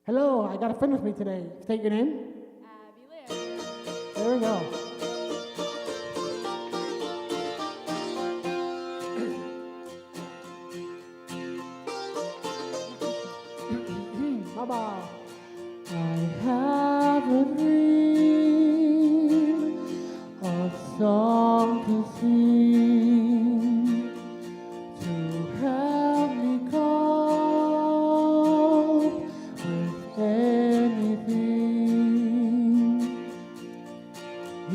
Hello, I got a friend with me today. State your name. Liz. There we go. Bye-bye. I have a dream, a song to sing, to help me cope with anything.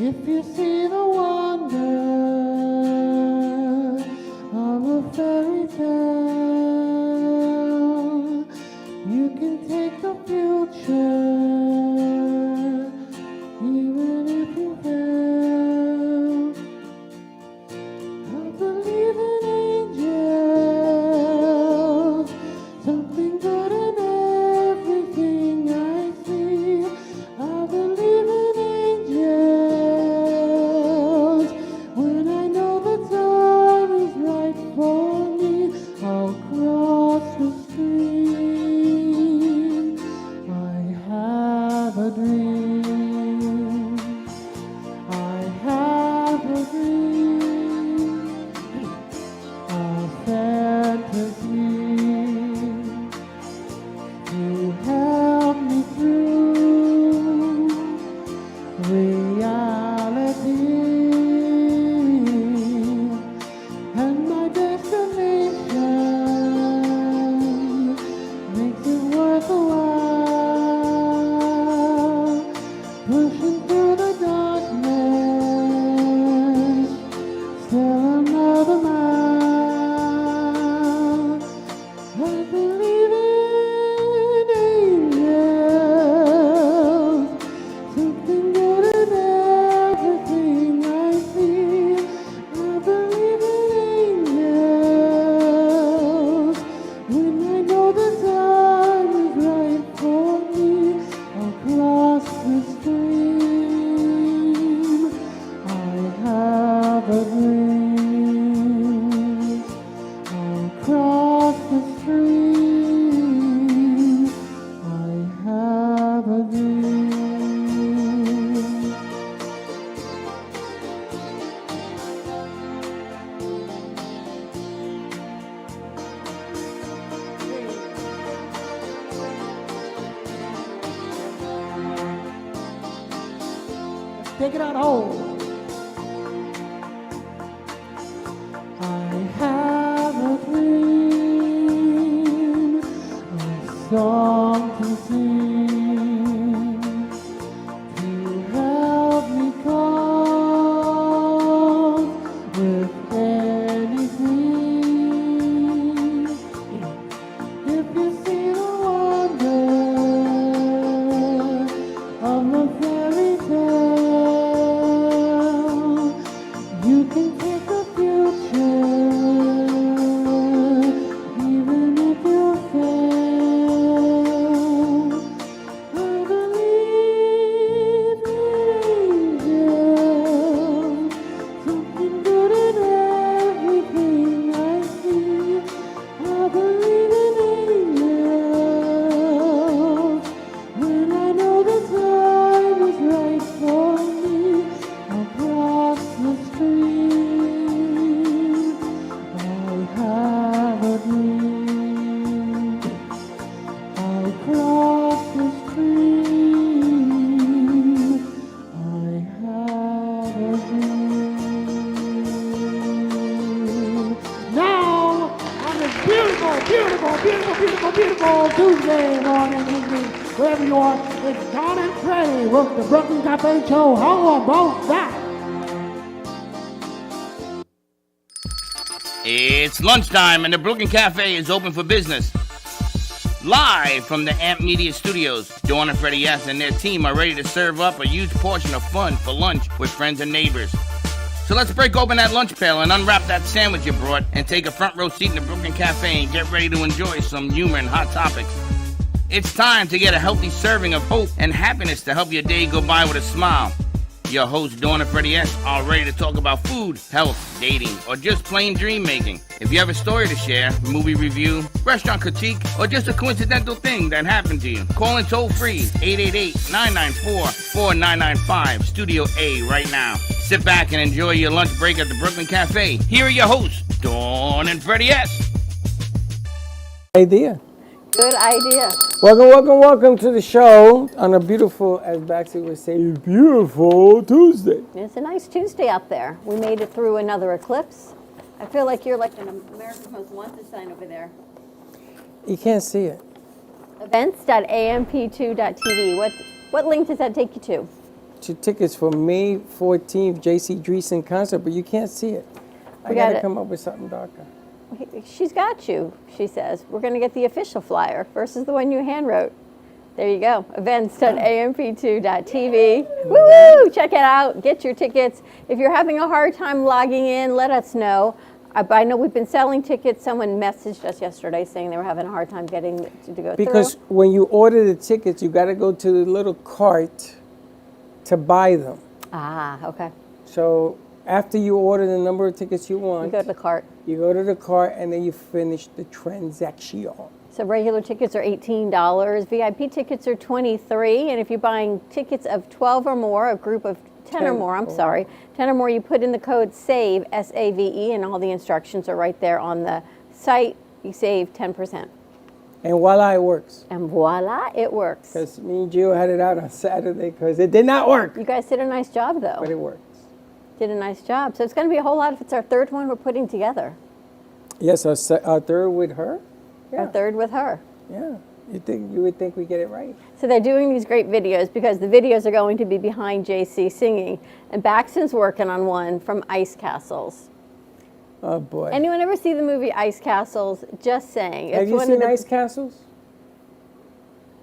If you see the wonder of a fairy tale, you can take the future, even if you fail. I believe in angels, something good in everything I see. I believe in angels, when I know the time is right for me, I'll cross the stream. I have a dream. I have a dream. A fantasy to help me through reality. And my destination makes it worth a while, pushing through the darkness, still another mile. I believe in angels, something good in everything I see. I believe in angels, when I know the time is right for me, I'll cross the stream. I have a dream. I'll cross the stream. I have a dream. Take it out home. I have a dream, a song to sing, to help me cope with anything. If you see the wonder of a fairy tale, you can take the future, even if you fail. I believe in angels, something good in everything I see. I believe in angels, when I know the time is right for me, I'll cross the stream. I have a dream. I'll cross the stream. I have a dream. Now, on this beautiful, beautiful, beautiful, beautiful, beautiful Tuesday morning, evening, wherever you are, it's Don and Freddie with the Brooklyn Cafe Show. How about that? It's lunchtime and the Brooklyn Cafe is open for business. Live from the Amp Media Studios, Dawn and Freddie S. and their team are ready to serve up a huge portion of fun for lunch with friends and neighbors. So let's break open that lunch pail and unwrap that sandwich you brought and take a front row seat in the Brooklyn Cafe and get ready to enjoy some humor and hot topics. It's time to get a healthy serving of hope and happiness to help your day go by with a smile. Your hosts, Dawn and Freddie S., are ready to talk about food, health, dating, or just plain dream making. If you have a story to share, movie review, restaurant critique, or just a coincidental thing that happened to you, call in toll free 888-994-4995, Studio A right now. Sit back and enjoy your lunch break at the Brooklyn Cafe. Here are your hosts, Dawn and Freddie S. Idea. Good idea. Welcome to the show on a beautiful, as Baxter would say, beautiful Tuesday. It's a nice Tuesday out there. We made it through another eclipse. I feel like you're like an America's Most Wanted sign over there. You can't see it. Events.amp2.tv. What link does that take you to? Two tickets for May 14th, J.C. Dreesen concert, but you can't see it. I got to come up with something darker. She's got you, she says. We're going to get the official flyer versus the one you hand wrote. There you go. Events.amp2.tv. Woo! Check it out. Get your tickets. If you're having a hard time logging in, let us know. I know we've been selling tickets. Someone messaged us yesterday saying they were having a hard time getting to go through. Because when you order the tickets, you got to go to the little cart to buy them. Ah, okay. So after you order the number of tickets you want, You go to the cart. You go to the cart and then you finish the transaction. So regular tickets are $18. VIP tickets are $23. And if you're buying tickets of 12 or more, a group of 10 or more, 10 or more, you put in the code SAVE, S-A-V-E, and all the instructions are right there on the site. You save 10%. And voila, it works. And voila, it works. Because me and Gio had it out on Saturday because it did not work. You guys did a nice job, though. But it works. Did a nice job. So it's going to be a whole lot if it's our third one we're putting together. Yes, our third with her. Yeah. Our third with her. Yeah. You would think we get it right. So they're doing these great videos because the videos are going to be behind JC singing. And Baxton's working on one from Ice Castles. Oh, boy. Anyone ever see the movie Ice Castles? Just saying. Have you seen Ice Castles?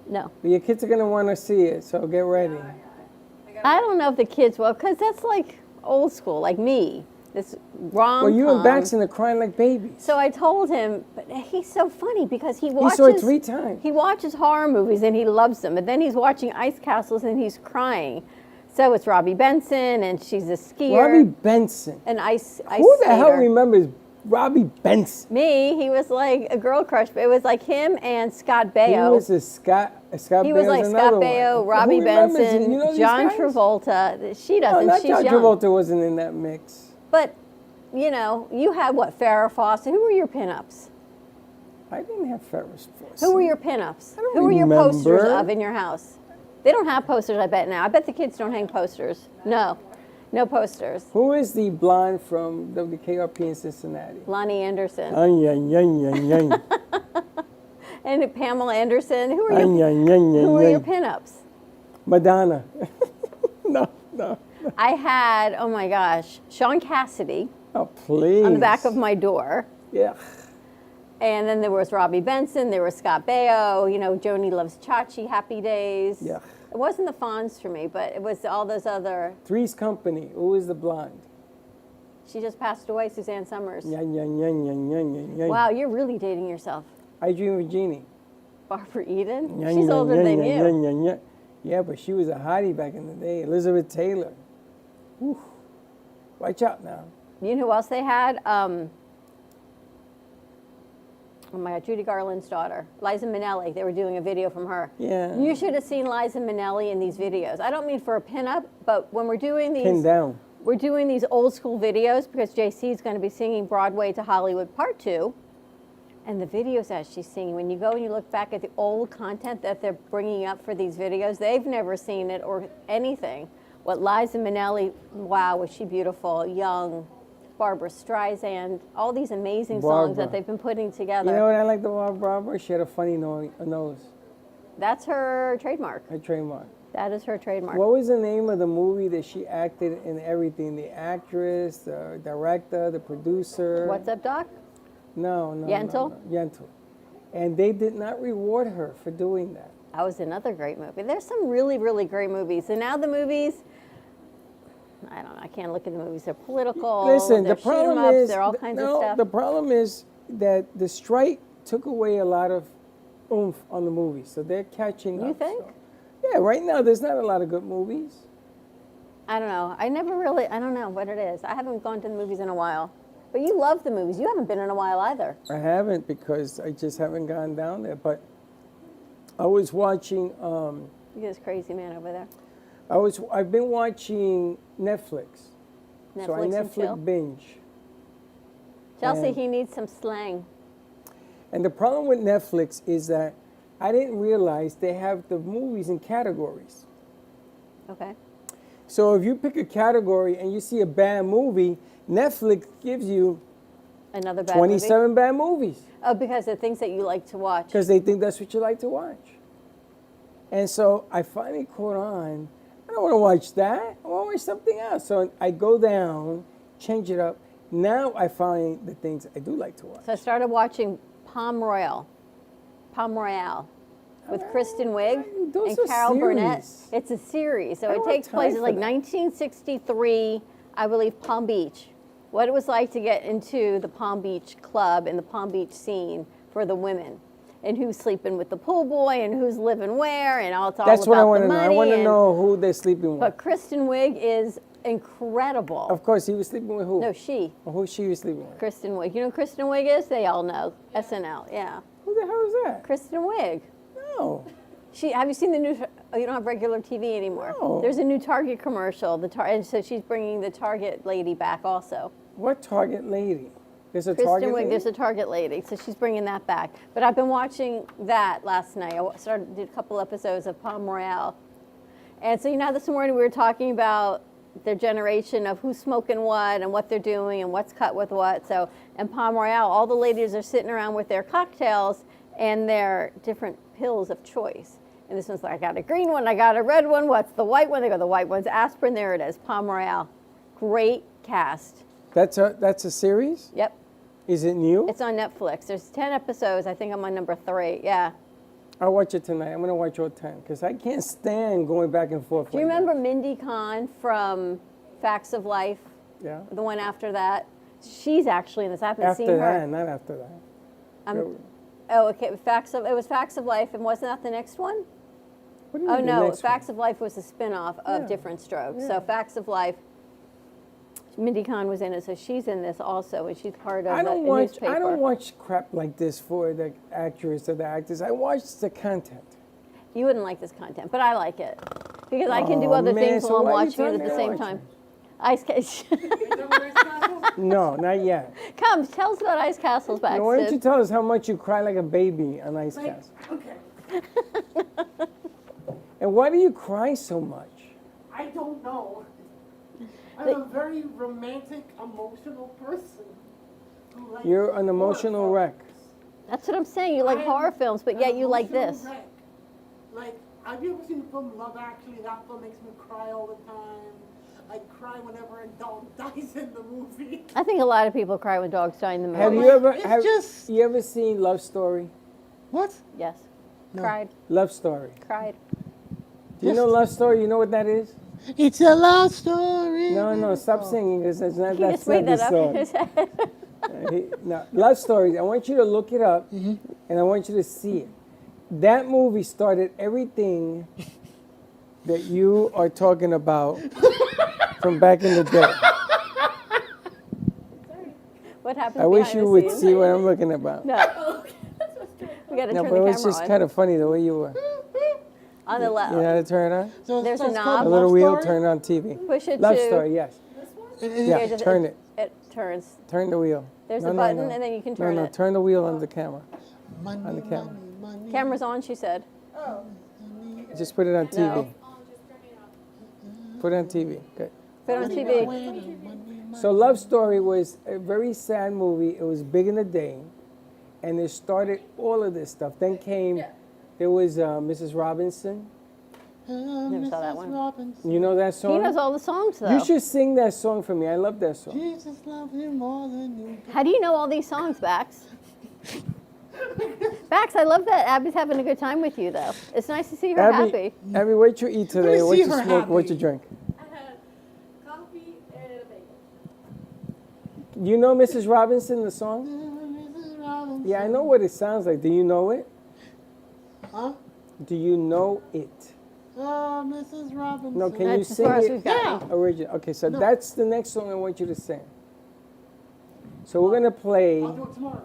No. Well, your kids are going to want to see it, so get ready. I don't know if the kids will, because that's like old school, like me. This rom-com. Well, you and Baxton are crying like babies. So I told him, but he's so funny because he watches. He saw it 3 times. He watches horror movies and he loves them, but then he's watching Ice Castles and he's crying. So it's Robbie Benson and she's a skier. Robbie Benson. An ice Who the skater. hell remembers Robbie Benson? Me. He was like a girl crush, but it was like him and Scott Baio. He was a Scott He was like Scott Baio, Robbie Benson, John Travolta. She doesn't. No, not She's John young. Travolta wasn't in that mix. But, you know, you had what, Farrah Fawcett? Who were your pinups? I didn't have Ferris Fawcett. Who were your pinups? I don't Who were your remember. posters of in your house? They don't have posters, I bet now. I bet the kids don't hang posters. No posters. Who is the blonde from WKRP in Cincinnati? Lonnie Anderson. Ay. And Pamela Anderson. Who are Ay, your pinups? Madonna. No. I had, oh my gosh, Sean Cassidy Oh, please. on the back of my door. Yeah. And then there was Robbie Benson, there was Scott Baio, you know, Joni Loves Chachi, Happy Days. Yeah. It wasn't the Fonz for me, but it was all those other. Three's Company. Who is the blonde? She just passed away, Suzanne Summers. Yan. Wow, you're really dating yourself. I Dream of Jeannie. Barbara Eden? She's older than you. Yeah, but she was a hottie back in the day. Elizabeth Taylor. Whew. Watch out now. You know who else they had? Oh my God, Judy Garland's daughter, Liza Minnelli. They were doing a video from her. Yeah. You should have seen Liza Minnelli in these videos. I don't mean for a pinup, but when we're doing these. Pinned down. We're doing these old school videos because JC is going to be singing Broadway to Hollywood Part 2. And the videos that she's singing, when you go and you look back at the old content that they're bringing up for these videos, they've never seen it or anything. What Liza Minnelli, wow, was she beautiful, young, Barbara Streisand, all these amazing songs that they've been putting together. You know what I like about Barbara? She had a funny nose. That's her trademark. Her trademark. That is her trademark. What was the name of the movie that she acted in everything? The actress, the director, the producer? What's Up, Doc? No. Yentl? No. Yentl. And they did not reward her for doing that. That was another great movie. There's some really, really great movies. And now the movies, I don't know, I can't look at the movies. They're political. Listen, they're the problem shoot 'em ups, is, they're all kinds of stuff. The problem is that the strike took away a lot of oomph on the movies, so they're catching up. You think? So. Yeah, right now there's not a lot of good movies. I don't know. I don't know what it is. I haven't gone to the movies in a while. But you love the movies. You haven't been in a while either. I haven't because I just haven't gone down there. But I was watching. Look at this crazy man over there. I've been watching Netflix. So I Netflix and chill. Netflix binge. Chelsea, And- he needs some slang. And the problem with Netflix is that I didn't realize they have the movies in categories. Okay. So if you pick a category and you see a bad movie, Netflix gives you Another bad 27 movie? bad movies Oh, because of things that you like to watch. because they think that's what you like to watch. And so I finally caught on. I don't want to watch that. I want to watch something else. So I go down, change it up. Now I find the things I do like to watch. So I started watching Palm Royale with Kristen Wiig Those and are Carol Burnett. series. It's a series. So I it don't takes have place time in for like that. 1963, I believe, Palm Beach. What it was like to get into the Palm Beach club and the Palm Beach scene for the women. And who's sleeping with the pool boy and who's living where and all, it's all That's about what I want the to know. money. I want to and- know who they're sleeping with. But Kristen Wiig is incredible. Of course, he was sleeping with who? No, she. Or who she was sleeping with? Kristen Wiig. You know who Kristen Wiig is? They all know. SNL, yeah. Who the hell is that? Kristen Wiig. No. Have you seen the new? Oh, you don't have regular TV anymore. No. There's a new Target commercial. And so she's bringing the Target lady back also. What Target lady? There's a Kristen Target Wiig. lady? There's a Target lady, so she's bringing that back. But I've been watching that last night. I did a couple episodes of Palm Royale, and so this morning we were talking about their generation of who's smoking what and what they're doing and what's cut with what. So in Palm Royale, all the ladies are sitting around with their cocktails and their different pills of choice. And this one's like, I got a green one, I got a red one. What's the white one? They go, the white one's aspirin. There it is, Palm Royale. Great cast. That's a series? Yep. Is it new? It's on Netflix. There's 10 episodes. I think I'm on number 3. Yeah. I'll watch it tonight. I'm going to watch all 10 because I can't stand going back and forth. Do you like that. remember Mindy Kahn from Facts of Life? Yeah. The one after that? She's actually in this. I haven't seen After her. that, not after that. Oh, okay. It was Facts of Life, and wasn't that the next one? What do you Oh mean the no, next Facts one? of Life was a spin-off of Yeah. Different Strokes. Yeah. So Facts of Life, Mindy Kahn was in it, so she's in this also, and she's part of I don't the watch. newspaper. I don't watch crap like this for the actress or the actors. I watch the content. You wouldn't like this content, but I like it because I can do Oh, other man, things so while I'm why are you watching it telling at me the to same watch time. it? Ice Castle. No, not yet. Come, tell us about Ice Castles back. Now, why don't Sid. you tell us how much you cry like a baby on Ice Castle? Okay. And why do you cry so much? I don't know. I'm a very romantic, emotional person. Who likes You're an emotional horror wreck. films. That's what I'm saying. You like I am horror films, but yet an you like emotional this. wreck. Like, have you ever seen the film Love Actually? That film makes me cry all the time. I cry whenever a dog dies in the movie. I think a lot of people cry when dogs die in the movie. Have you ever It's you ever seen Love Story? What? Yes. Cried. Love Story. Cried. Do you know Love Story? You know what that is? It's a love story. No, stop singing because that's not He that's just made not that the up in his song. head. No, Love Story. I want you to look it up, and I want you to see it. That movie started everything that you are talking about from back in the day. What happened? I wish behind you the would scenes? see what I'm looking about. No. We got to No, turn but the it was camera just on. kind of funny the way you were. On the left. You know how to turn it on? So There's a that's knob. called A little Love wheel, Story? turn it on TV. Push it Love to. Story, yes. Yeah, Here, just- turn it. It turns. Turn the wheel. There's No, a no, button, no. and then you can turn No, it. turn the wheel on the camera. Money, On the camera. money. Camera's on, she said. Just put it on TV. No. Put it on TV. Good. Put it on TV. So Love Story was a very sad movie. It was big in the day, and it started all of this stuff. Then came, there was Mrs. Robinson. Never saw that one. You know that song? He knows all the songs, though. You should sing that song for me. I love that song. Jesus loves you more than you. How do you know all these songs, Bax? Bax, I love that Abby's having a good time with you, though. It's nice to see her happy. Abby, what you eat today? me What see you her smoke? What happy. you drink? I had coffee and a bagel. You know Mrs. Robinson, the song? Yeah, I know what it sounds like. Do you know it? Huh? Do you know it? Mrs. Robinson. No, can you That's as sing far as it we've got. Yeah. original? Okay, so No. that's the next song I want you to sing. So we're gonna play. I'll do it tomorrow.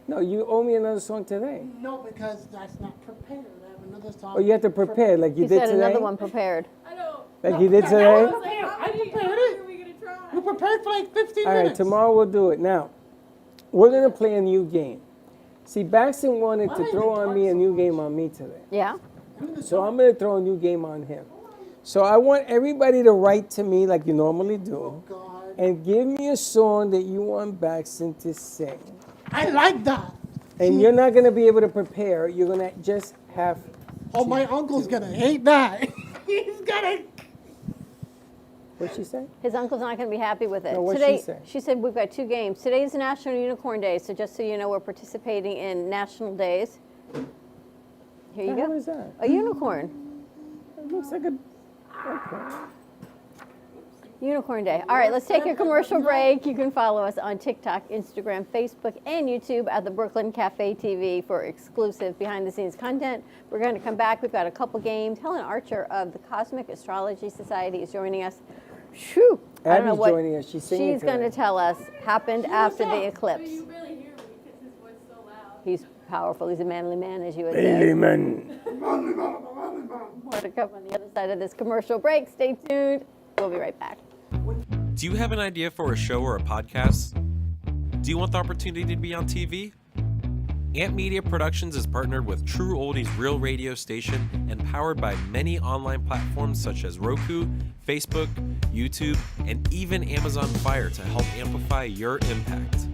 No, you owe me another song today. No, because that's not prepared. I have another song. Oh, you have to prepare like you He did said today. another one prepared. I know. Like you did I today. was I was like, how I many prepared are it. we gonna try? We prepared for like 15 All right, minutes. tomorrow we'll do it. Now, we're gonna play a new game. See, Baxton wanted to throw on me a new game on me today. Yeah? So I'm going to throw a new game on him. So I want everybody to write to me like you normally do Oh, God. and give me a song that you want Baxton to sing. I like that. And you're not going to be able to prepare. You're going to just have... Oh, my uncle's going to hate that. He's going to... What'd she say? His uncle's not going to be happy with it. No, what'd Today, she say? She said we've got 2 games. Today is National Unicorn Day, so just so you know, we're participating in national days. Here you The hell go. is that? A unicorn. It looks like a... Okay. Unicorn Day. All right, let's take a commercial break. You can follow us on TikTok, Instagram, Facebook, and YouTube at the Brooklyn Cafe TV for exclusive behind-the-scenes content. We're going to come back. We've got a couple games. Helen Archer of the Cosmic Astrology Society is joining us. Phew. I don't know Abby's what joining us. She's singing she's going to today. tell us happened after the So eclipse. you really hear me because his voice is so loud. He's powerful. He's a manly man, as you would say. Amen. More to come on the other side of this commercial break. Stay tuned. We'll be right back. Do you have an idea for a show or a podcast? Do you want the opportunity to be on TV? Amp Media Productions is partnered with True Oldies Real Radio Station and powered by many online platforms such as Roku, Facebook, YouTube, and even Amazon Fire to help amplify your impact.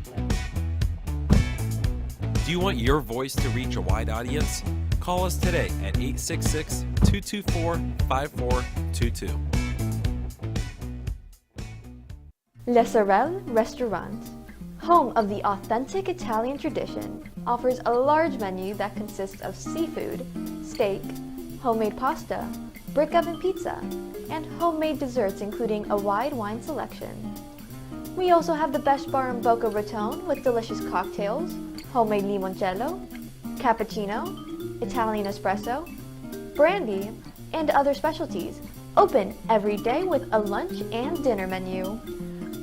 Do you want your voice to reach a wide audience? Call us today at 866-224-5422. Le Sorel Restaurant, home of the authentic Italian tradition, offers a large menu that consists of seafood, steak, homemade pasta, brick oven pizza, and homemade desserts including a wide wine selection. We also have the best bar in Boca Raton with delicious cocktails, homemade limoncello, cappuccino, Italian espresso, brandy, and other specialties, open every day with a lunch and dinner menu.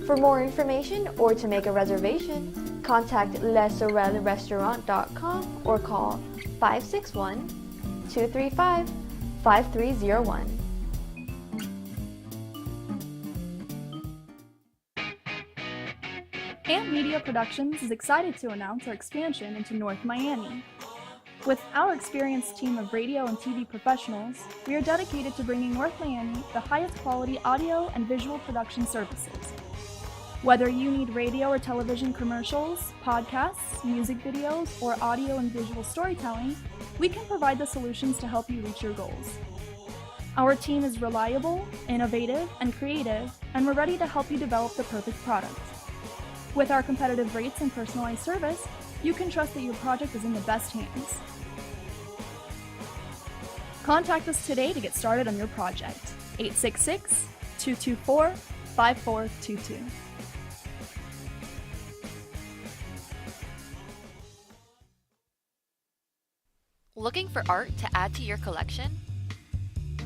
For more information or to make a reservation, contact lesorelrestaurant.com or call 561-235-5301. Amp Media Productions is excited to announce our expansion into North Miami. With our experienced team of radio and TV professionals, we are dedicated to bringing North Miami the highest quality audio and visual production services. Whether you need radio or television commercials, podcasts, music videos, or audio and visual storytelling, we can provide the solutions to help you reach your goals. Our team is reliable, innovative, and creative, and we're ready to help you develop the perfect product. With our competitive rates and personalized service, you can trust that your project is in the best hands. Contact us today to get started on your project. 866-224-5422. Looking for art to add to your collection?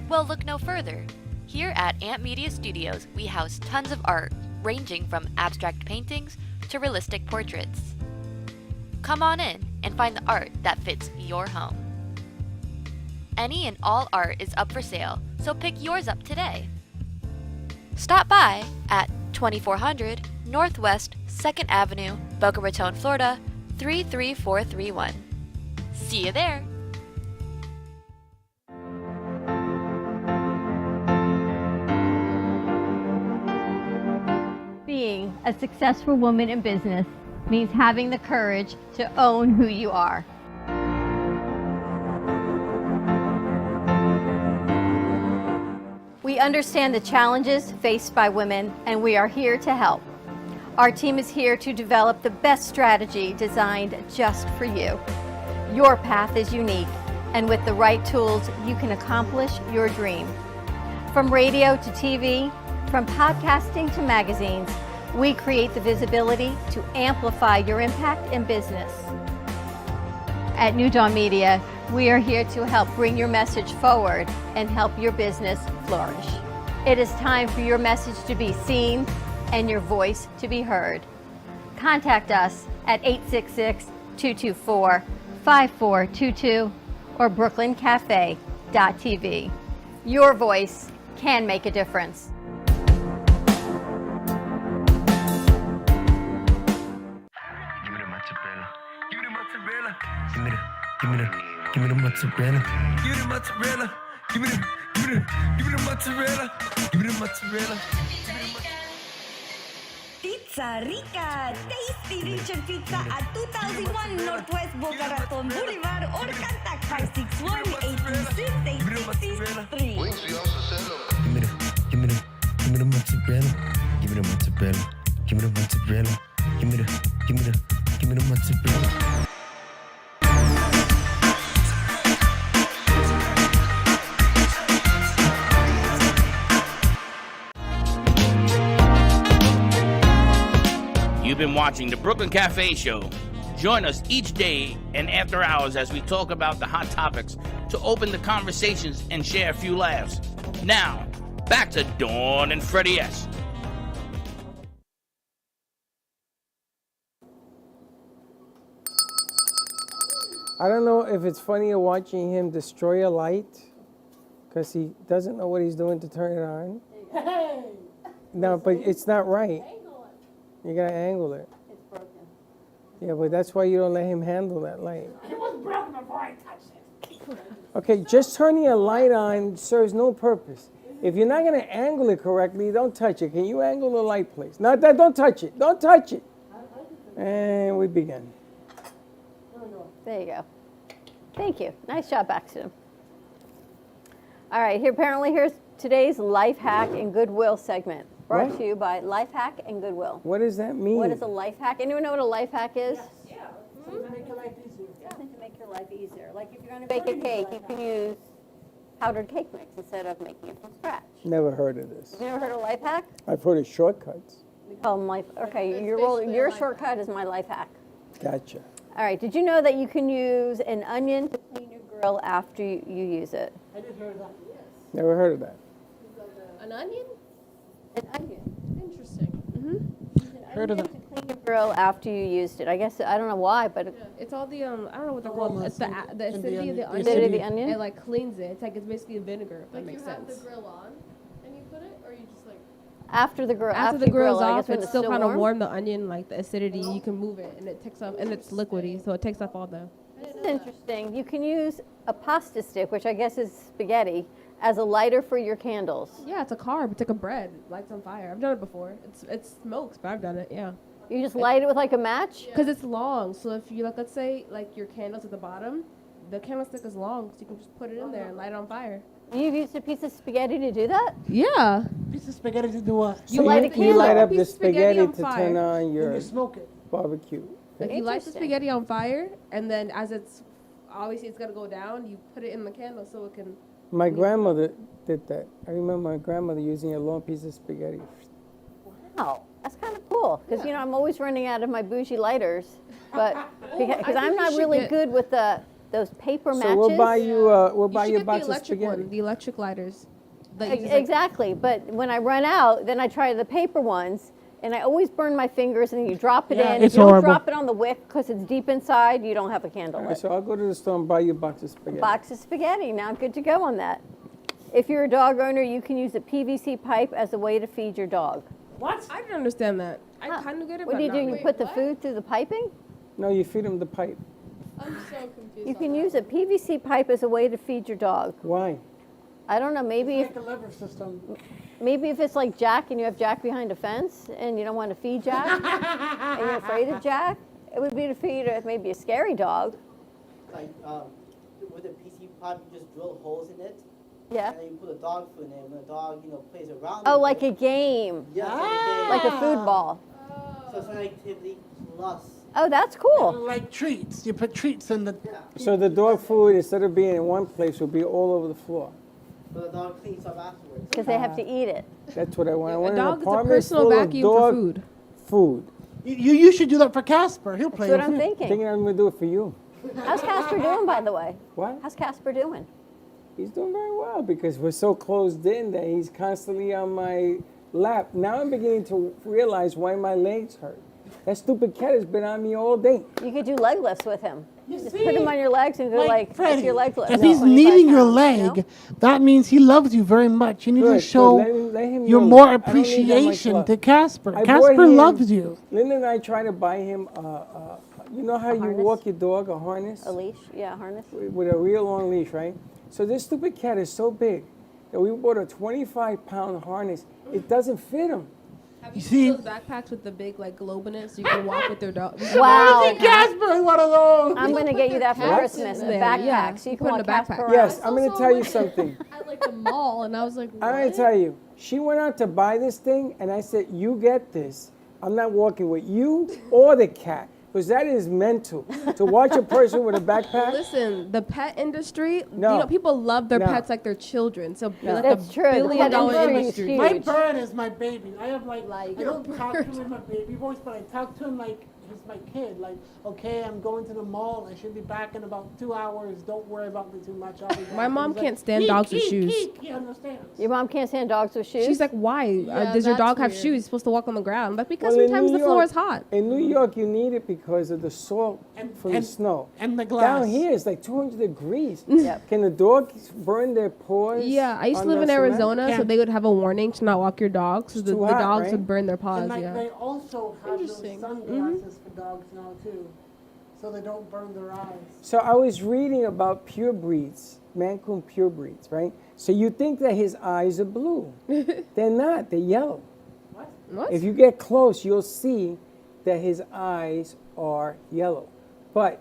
Well, look no further. Here at Amp Media Studios, we house tons of art, ranging from abstract paintings to realistic portraits. Come on in and find the art that fits your home. Any and all art is up for sale, so pick yours up today. Stop by at 2400 Northwest 2nd Avenue, Boca Raton, Florida 33431. See you there! Being a successful woman in business means having the courage to own who you are. We understand the challenges faced by women, and we are here to help. Our team is here to develop the best strategy designed just for you. Your path is unique, and with the right tools, you can accomplish your dream. From radio to TV, from podcasting to magazines, we create the visibility to amplify your impact in business. At New Dawn Media, we are here to help bring your message forward and help your business flourish. It is time for your message to be seen and your voice to be heard. Contact us at 866-224-5422 or brooklyncafe.tv. Your voice can make a difference. Give me the mozzarella. Give me the mozzarella. Give me the mozzarella. Give me the mozzarella. Pizza Rica, tasty Richard Pizza at 2001 Northwest Boca Raton Boulevard or contact 561-826-8663. Give me the mozzarella. Give me the mozzarella. Give me the mozzarella. Give me the mozzarella. You've been watching the Brooklyn Cafe Show. Join us each day and after hours as we talk about the hot topics to open the conversations and share a few laughs. Now, back to Dawn and Freddie S. I don't know if it's funnier watching him destroy a light because he doesn't know what he's doing to turn it on. Hey! No, but it's not right. You gotta angle it. It's broken. Yeah, but that's why you don't let him handle that light. It was broken before I touched it. Okay, just turning a light on serves no purpose. If you're not gonna angle it correctly, don't touch it. Can you angle the light, please? Not that, don't touch it. Don't touch it. And we begin. There you go. Thank you. Nice job, Baxter. All right, here's today's Life Hack and Goodwill segment. Brought What? to you by Life Hack and Goodwill. What does that mean? What is a life hack? Anyone know what a life hack is? Yeah. To make your life easier. Something to make your life easier. Like if you're going to bake a cake, you can use powdered cake mix instead of making it from scratch. Never heard of this. You never heard of life hack? I've heard of shortcuts. We call them life. Okay, your shortcut is my life hack. Gotcha. All right. Did you know that you can use an onion to clean your grill after you use it? I just heard that. Yes. Never heard of that. An onion? An onion. Interesting. Heard of it. To clean your grill after you used it. I guess I don't know why, but It's all the I don't know what they're called. It's the acidity of the onion. acidity of the onion. It like cleans it. It's like it's basically a vinegar. If that makes you have sense. the grill on and you put it, or you just like after the grill. After the you grill's grill, I off, guess when it's still kind of warm. warm. The onion, like the acidity, you can move it, and it takes off, and it's liquidy, so it takes off all the. This is interesting. You can use a pasta stick, which I guess is spaghetti, as a lighter for your candles. Yeah, it's a carb. It's like a bread. Lights on fire. I've done it before. It smokes, but I've done it. Yeah. You just light it with like a match? Because it's long. So if you let's say like your candle's at the bottom, the candlestick is long, so you can just put it in there and light it on fire. You've used a piece of spaghetti to do that? Yeah. Piece of spaghetti to do what? You light a You candle. light up Piece the of spaghetti spaghetti on to fire. turn on And your you smoke it. barbecue. Like you light the Interesting. spaghetti on fire, and then as it's obviously it's gonna go down, you put it in the candle so it can. My grandmother did that. I remember my grandmother using a long piece of spaghetti. Wow, that's kind of cool. Because, I'm always running out of my bougie lighters. But because I'm not really good with those paper matches. So we'll buy you a box of electric spaghetti. one, the electric lighters. Exactly. But when I run out, then I try the paper ones. And I always burn my fingers, and then you drop it Yeah, in. it's If you don't horrible. drop it on the wick because it's deep inside, you don't have a candle All lit. right, so I'll go to the store and buy you a box of spaghetti. Box of spaghetti. Now, good to go on that. If you're a dog owner, you can use a PVC pipe as a way to feed your dog. What? I didn't understand that. I kind of get it. What but do you not do? You really. put the food through the piping? No, you feed them the pipe. I'm so confused. You can use a PVC pipe as a way to feed your dog. Why? I don't know. Maybe Like the liver system. maybe if it's like Jack and you have Jack behind a fence and you don't want to feed Jack and you're afraid of Jack, it would be to feed maybe a scary dog. Like with a PC pipe, you just drill holes in it. Yeah. And then you put a dog food in it. When the dog, plays around. Oh, with like it, a game. Yeah, it's like a game. Like a food ball. So it's an activity plus. Oh, that's cool. Like treats. You put treats in the. So the dog food, instead of being in one place, will be all over the floor. But the dog cleans up afterwards. Because they have to eat it. That's what I want. I want A an dog is a apartment personal full of vacuum for dog food. food. You should do that for Casper. He'll play That's what with I'm you. Thinking thinking. I'm gonna do it for you. How's Casper doing, by the way? What? How's Casper doing? He's doing very well because we're so closed in that he's constantly on my lap. Now I'm beginning to realize why my legs hurt. That stupid cat has been on me all day. You could do leg lifts with him. You Just see? put him on your legs and go like Freddie, lift your leg lift. if he's kneading your leg, that means he loves you very much. You need Good, to show let him your know more that. I don't need that much appreciation love. to Casper. I bought Casper him- loves you. Linda and I tried to buy him, you know how you harness? walk your dog, a harness? A leash, yeah, harness. With a real long leash, right? So this stupid cat is so big that we bought a 25-pound harness. It doesn't fit him. Have you see- seen those backpacks with the big like globe in it so you can walk with your dog? Wow. Casper is one of those. I'm going to get you that for cats Christmas, in a there, backpack, yeah. so you Put can in walk a backpack. Casper around. Yes, I'm going to Also, tell you like- something. At like the mall, and I was like, what? I'm going to tell you. She went out to buy this thing, and I said, you get this. I'm not walking with you or the cat. Because that is mental. To watch a person with a backpack. Listen, the pet industry, No. you know, people love their No. pets like their children. So No. like That's a true. The billion pet dollar industry is industry. huge. My bird is my baby. I have I don't talk to him in my baby voice, but I talk to him like he's my kid. Like, okay, I'm going to the mall. I should be back in about 2 hours. Don't worry about me too much. I'll be back. My mom He's like, can't stand "Eek, dogs with eek, shoes." eek." He understands. Your mom can't stand dogs with shoes? She's like, why? Yeah, Does your dog that's have weird. shoes? He's supposed to walk on the ground. But because Well, in sometimes New the floor York- is hot. In New York, you need it because of the salt from the snow. And the glass. Down here, it's like 200 degrees. Yep. Can the dogs burn their paws? Yeah, I used to on live the in cement? Arizona, so Yeah. they would have a warning to not walk your dogs. So It's the too hot, dogs right? would burn their paws. And Yeah. they also have those Interesting. sunglasses for dogs now too, so they don't burn their eyes. So I was reading about pure breeds, Mancoon pure breeds, right? So you think that his eyes are blue. They're not, they're yellow. What? If you get close, you'll see that his eyes are yellow. But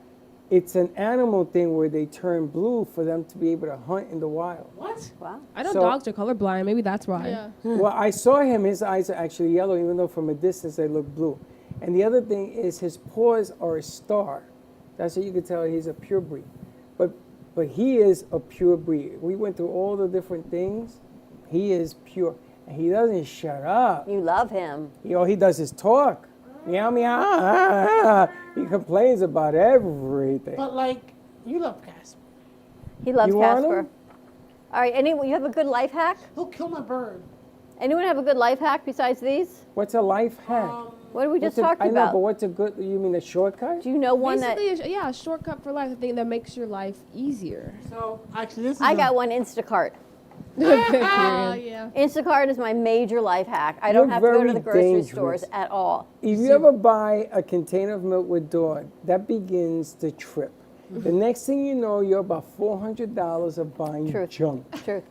it's an animal thing where they turn blue for them to be able to hunt in the wild. What? Wow. I know So- dogs are colorblind. Maybe that's why. Yeah. Well, I saw him, his eyes are actually yellow, even though from a distance they look blue. And the other thing is his paws are a star. That's how you can tell he's a pure breed. But he is a pure breed. We went through all the different things. He is pure. And he doesn't shut up. You love him. He does his talk. Meow, meow. He complains about everything. But like, you love Casper. He loves You want Casper. him? All right, anyone, you have a good life hack? He'll kill my bird. Anyone have a good life hack besides these? What's a life hack? What did we just What's talk I know, about? but what's a good, you mean a shortcut? Do you know one that... Basically, a shortcut for life. A thing that makes your life easier. So actually, this is I got one, Instacart. Yeah. Instacart is my major life hack. I You're don't have to go to very the grocery dangerous. stores at all. If you ever buy a container of milk with Dawn, that begins the trip. The next thing you know, you're about $400 of buying Truth. junk. Truth.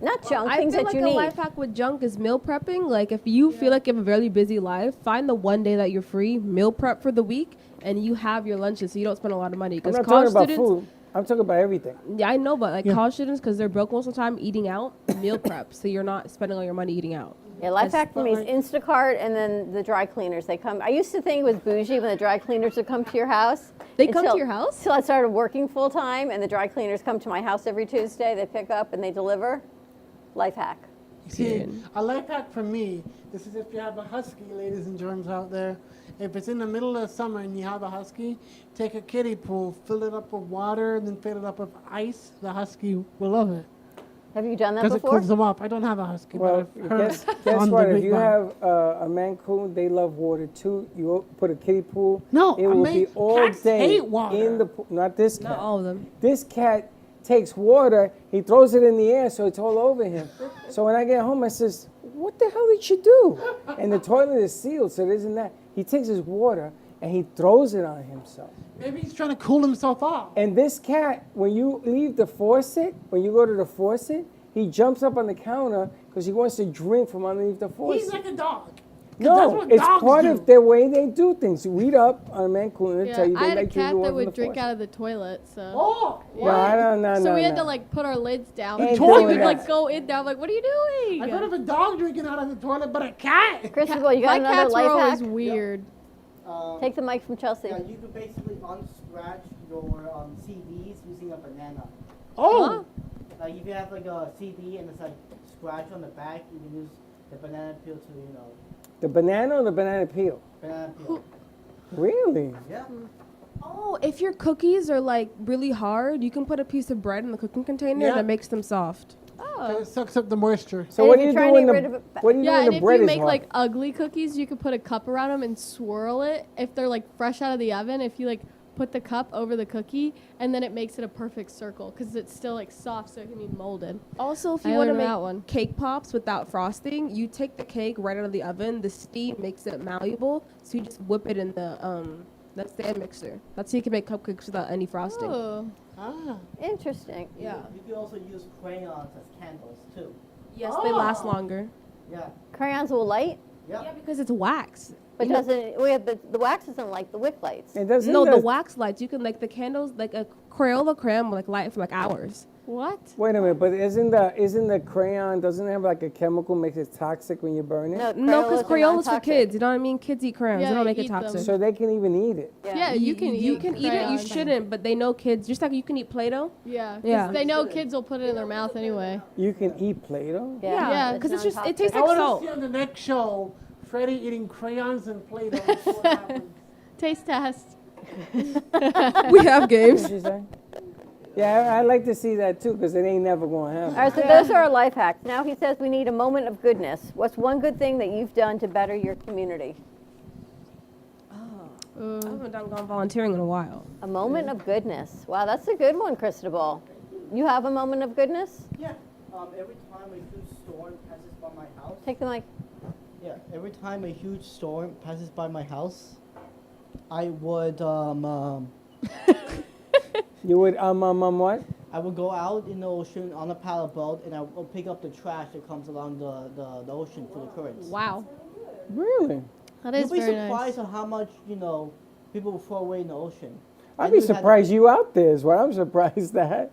Not junk, I things feel that like you a need. life hack with junk is meal prepping. Like if you feel like you have a really busy life, find the one day that you're free, meal prep for the week, and you have your lunches so you don't spend a lot of money. I'm Because not college talking about students, food. I'm talking about everything. yeah, I know, but like Yeah. college students, because they're broke most of the time eating out, meal prep, so you're not spending all your money eating out. Yeah, life hack for me is But Instacart and then the dry cleaners. They come. I used to think it was bougie when the dry cleaners would come to your house. They come to your house? Until I started working full time, and the dry cleaners come to my house every Tuesday. They pick up and they deliver. Life hack. See, a life hack for me, this is if you have a husky, ladies and germs out there. If it's in the middle of summer and you have a husky, take a kiddie pool, fill it up with water, and then fill it up with ice. The husky will love it. Have you done that Because it before? cools them up. I don't have a husky, Well, but I've heard guess on what? the If you grapevine. have a Mancoon, they love water too. You put a kiddie pool. No, it I will mean, be all cats day hate water. in the pool. Not this cat. Not all of them. This cat takes water, he throws it in the air so it's all over him. So when I get home, I says, what the hell did you do? And the toilet is sealed, so it isn't that. He takes his water and he throws it on himself. Maybe he's trying to cool himself off. And this cat, when you leave the faucet, when you go to the faucet, he jumps up on the counter because he wants to drink from underneath the faucet. He's like a dog. 'Cause that's No, what it's dogs part do. of their way they do things. Read up on a Mancoon and Yeah, tell you I they had a like to cat do that from would the drink faucet. out of the toilet, so. Oh, No, I don't know. So we had no. to like put our lids down. Ain't So doing we would like that. go in there. I'm like, what are you doing? I've heard of a dog drinking out of the toilet, but a cat. Christopher, you got My another cats were life always hack? weird. Take the mic from Chelsea. Yeah, you can basically unscratch your CDs using a banana. Oh, Like if you have like a CD and it's like scratch on the back, you can use the banana peel to, you know, The banana or the banana peel? banana peel. Really? Yeah. Oh, if your cookies are like really hard, you can put a piece of bread in the cooking container Yeah. that makes them soft. And it sucks up the moisture. So what do you do when and the if bread you is make hard? like ugly cookies, you could put a cup around them and swirl it. If they're like fresh out of the oven, if you like put the cup over the cookie, and then it makes it a perfect circle because it's still like soft, so it can be molded. Also, if I you want to learned make that one. cake pops without frosting, you take the cake right out of the oven. The steam makes it malleable, so you just whip it in the stand mixer. That's how you can make cupcakes without any frosting. Oh. Ah. Interesting. Yeah. You can also use crayons as candles too. Yes, they last longer. Yeah. Crayons will light, Yeah. Because it's wax. but You know- doesn't the wax isn't like the wick lights. It doesn't. No, the wax lights. You can like the candles, like a Crayola crayon, will like light for like hours. What? Wait a minute, but isn't the crayon, doesn't it have like a chemical makes it toxic when you burn it? No, because Crayolas are Crayola's for non-toxic. kids. You know what I mean? Kids eat crayons. Yeah, they don't they make it eat them. toxic. So they can even eat it. Yeah, you can eat. You can eat it. You crayons. shouldn't, but they know kids. Just like you can eat Play-Doh. Yeah. Yeah. They know kids will put it in their mouth anyway. You can eat Play-Doh? Yeah, because it's just it tastes I like want to salt. see on the next show Freddie eating crayons and Play-Doh. and see what happens. Taste test. We have games. What'd you say? Yeah, I like to see that too, because it ain't never going to happen. All right, so those are our life hacks. Now he says we need a moment of goodness. What's one good thing that you've done to better your community? I haven't gone volunteering in a while. A moment of goodness. Wow, that's a good one, Cristobal. You have a moment of goodness? Yeah. Every time a huge storm passes by my house. Take the mic. Yeah. Every time a huge storm passes by my house, I would You would what? I would go out in the ocean on a paddle boat, and I would pick up the trash that comes along the ocean for the currents. Wow. Really? That You'll is be very surprised nice. at how much people throw away in the ocean. I'd be surprised you out there is what I'm surprised at.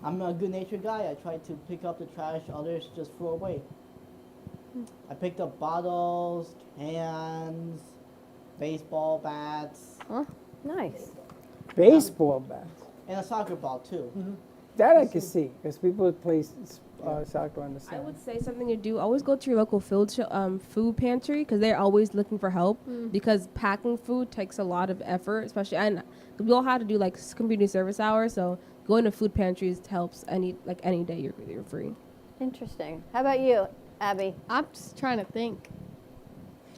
I'm a good-natured guy. I try to pick up the trash others just throw away. I picked up bottles, cans, baseball bats. Huh? Nice. Baseball bats. And a soccer ball too. That I can see, because people play soccer on the I side. would say something to do. Always go to your local food pantry because they're always looking for help. Because packing food takes a lot of effort, especially and we all have to do like community service hours. So going to food pantries helps any day you're free. Interesting. How about you, Abby? I'm just trying to think.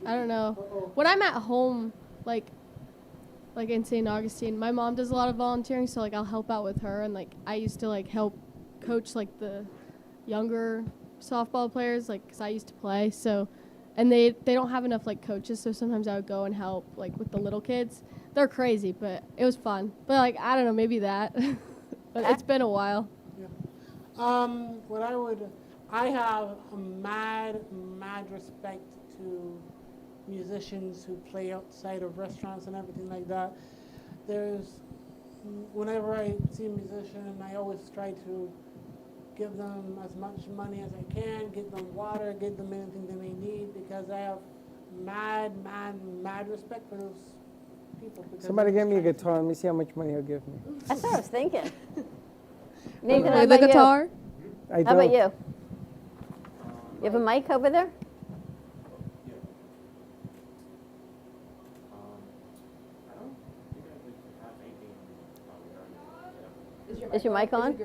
I don't know. When I'm at home, like in St. Augustine, my mom does a lot of volunteering, so like I'll help out with her, and like I used to like help coach like the younger softball players, like 'cause I used to play. So, and they don't have enough like coaches, so sometimes I would go and help like with the little kids. They're crazy, but it was fun. But like I don't know, maybe that. But it's been a while. I have a mad respect to musicians who play outside of restaurants and everything like that. Whenever I see a musician, I always try to give them as much money as I can, get them water, get them anything they may need, because I have mad respect for those people. Somebody give me a guitar. Let me see how much money he'll give me. That's what I was thinking. Nathan, Play how the about you? guitar. I How about don't. you? You have a mic over there? Is your mic on? Is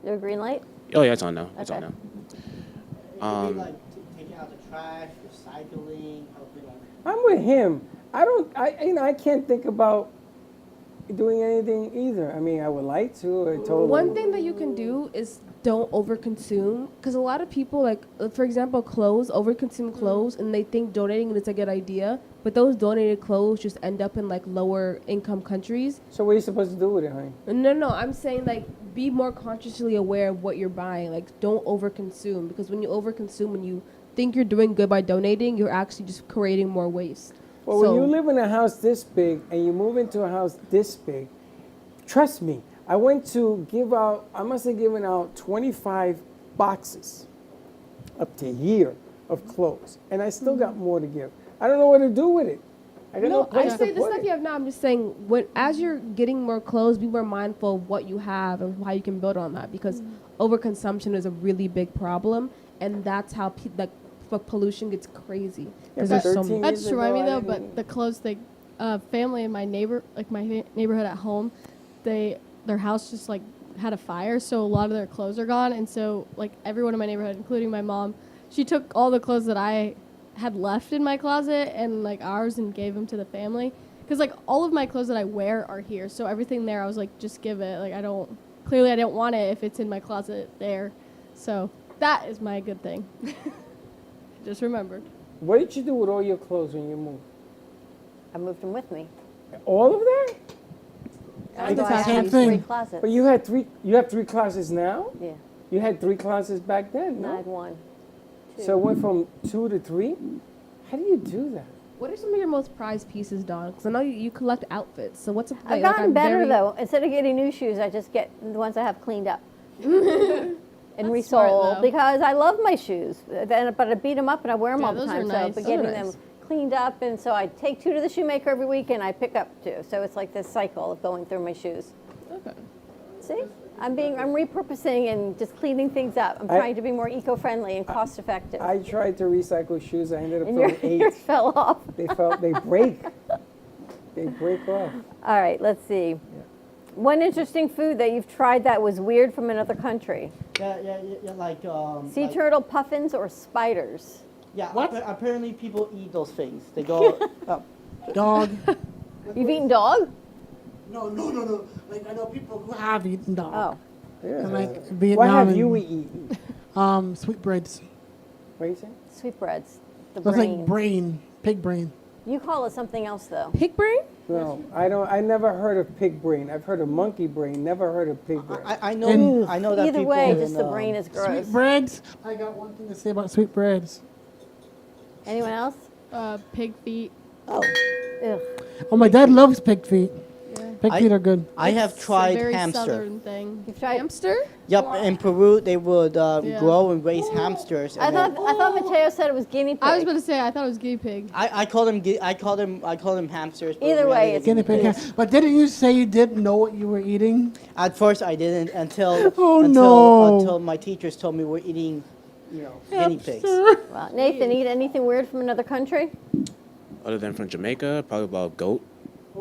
there a green light? Oh yeah, it's on now. It's on Okay. now. Maybe like taking out the trash, recycling, helping. I'm with him. I can't think about doing anything either. I mean, I would like to. I totally. One thing that you can do is don't overconsume, because a lot of people, like for example, overconsume clothes, and they think donating is a good idea, but those donated clothes just end up in like lower income countries. So what are you supposed to do with it, honey? No, I'm saying like be more consciously aware of what you're buying. Like don't overconsume, because when you overconsume and you think you're doing good by donating, you're actually just creating more waste. Well, when you live in a house this big and you move into a house this big, trust me, I must have given out 25 boxes up to here of clothes, and I still got more to give. I don't know what to do with it. I got no I place say to the put stuff it. you have now. I'm just saying, as you're getting more clothes, be more mindful of what you have and how you can build on that, because overconsumption is a really big problem, and that's how pollution gets crazy. Yeah, There's so but many- 13 That years just reminded me ago, though, but the clothes family in my neighborhood at home, their house just like had a fire, so a lot of their clothes are gone, and so like everyone in my neighborhood, including my mom, she took all the clothes that I had left in my closet and like ours and gave them to the family, because like all of my clothes that I wear are here, so everything there I was like, just give it. Like I don't want it if it's in my closet there, so that is my good thing. Just remembered. What did you do with all your clothes when you moved? I moved them with me. All of that? That's why I have 3 closets. But you have 3 closets now? Yeah. You had 3 closets back then, No, I no? had 1. 2. So it went from 2 to 3? How do you do that? What are some of your most prized pieces, Dawn? Because I know you collect outfits. So what's something I've like gotten better though. Instead of getting new shoes, I just get the ones I have cleaned up and That's smart, resold though. because I love my shoes. But I beat them up and I wear them Yeah, all the those are time. nice. So, but Those are getting nice. them cleaned up, and so I take 2 to the shoemaker every week and I pick up 2. So it's like this cycle of going through my shoes. Okay. See, I'm repurposing and just cleaning things up. I'm I- trying to be more eco-friendly and cost-effective. I tried to recycle shoes. I ended up And throwing 8. yours fell off. They break. They break off. All right, let's see. One interesting food that you've tried that was weird from another country. Yeah, like Sea like- turtle, puffins, or spiders? Yeah, apparently people eat those things. They go Dog. You've eaten dog? No. Like I know people who have eaten dog. Oh. Yeah. And like Vietnam. What have and, you eaten? Sweetbreads. What you say? Sweetbreads. The That's brain. like brain, pig brain. You call it something else though. Pig brain? No, I don't. I never heard of pig brain. I've heard of monkey brain. Never heard of pig brain. I know that Either people way, in, just the brain is gross. Sweetbreads. I got one thing to say about sweetbreads. Anyone else? Pig feet. Oh. Ugh. Oh, my dad loves pig feet. Yeah. Pig feet are good. I have It's tried a very hamster. southern thing. You've tried Hamster? Yep, in Peru they would Yeah. grow and raise hamsters. I And thought Mateo said it was guinea pig. I was going to say, I thought it was guinea pig. I call them hamsters. but Either really way, they're it's Guinea pig. pigs. Yeah. But didn't you say you didn't know what you were eating? At first I didn't until Oh, until, no. until my teachers told me we're eating, guinea pigs. Well, Nathan, eat anything weird from another country? Other than from Jamaica, probably about goat.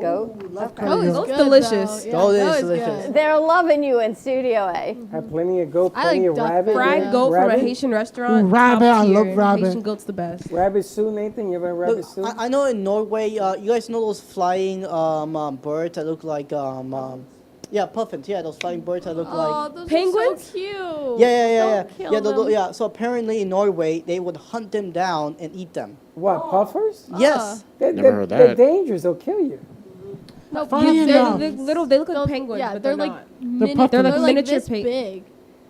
Goat? Okay. Oh, it's Those good, delicious. though. Goat is that was delicious. good. They're loving you in Studio A. Have plenty of goat, I plenty like of duck rabbit. Fried Yeah. goat from a Rabbit? Haitian restaurant. Ooh, rabbit, top I love tier. rabbit. Haitian goat's the best. Rabbit stew, Nathan. You ever had rabbit Look, stew? I know in Norway, you guys know those flying birds that look like puffins. Yeah, those flying birds that look Oh, like those Penguins? are so cute. yeah. Don't kill Yeah, them. yeah. So apparently in Norway they would hunt them down and eat them. What, puffers? Yes. Never heard They're that. dangerous. They'll kill you. No, Funny they're enough. They look like They'll- penguins, yeah, but they're they're like not. mini. puffins. They're like They're miniature this pig- big.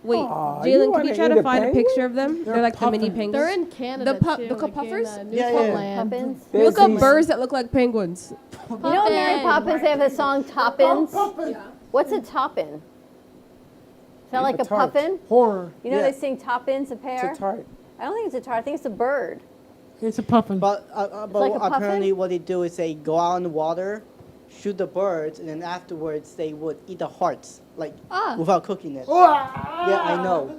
Wait, Aw, you Jalen, can wanna you try eat to a find a penguin? picture of them? They're like the mini puffins. penguins. They're in Canada too. the like puffers? in, Yeah, yeah. Newfoundland. Puffins? There's Look up these- birds that look like penguins. You know in Mary Poppins they have a song Toppins? Puffin. What's a toppin? Is that like A a tart. puffin? Horror. You know Yeah. they sing Toppins a pair? It's a tart. I don't think it's a tart. I think it's a bird. It's a puffin. But like a puffin? apparently what they do is they go out in the water, shoot the birds, and then afterwards they would eat the hearts, like without cooking it. Yeah, I know.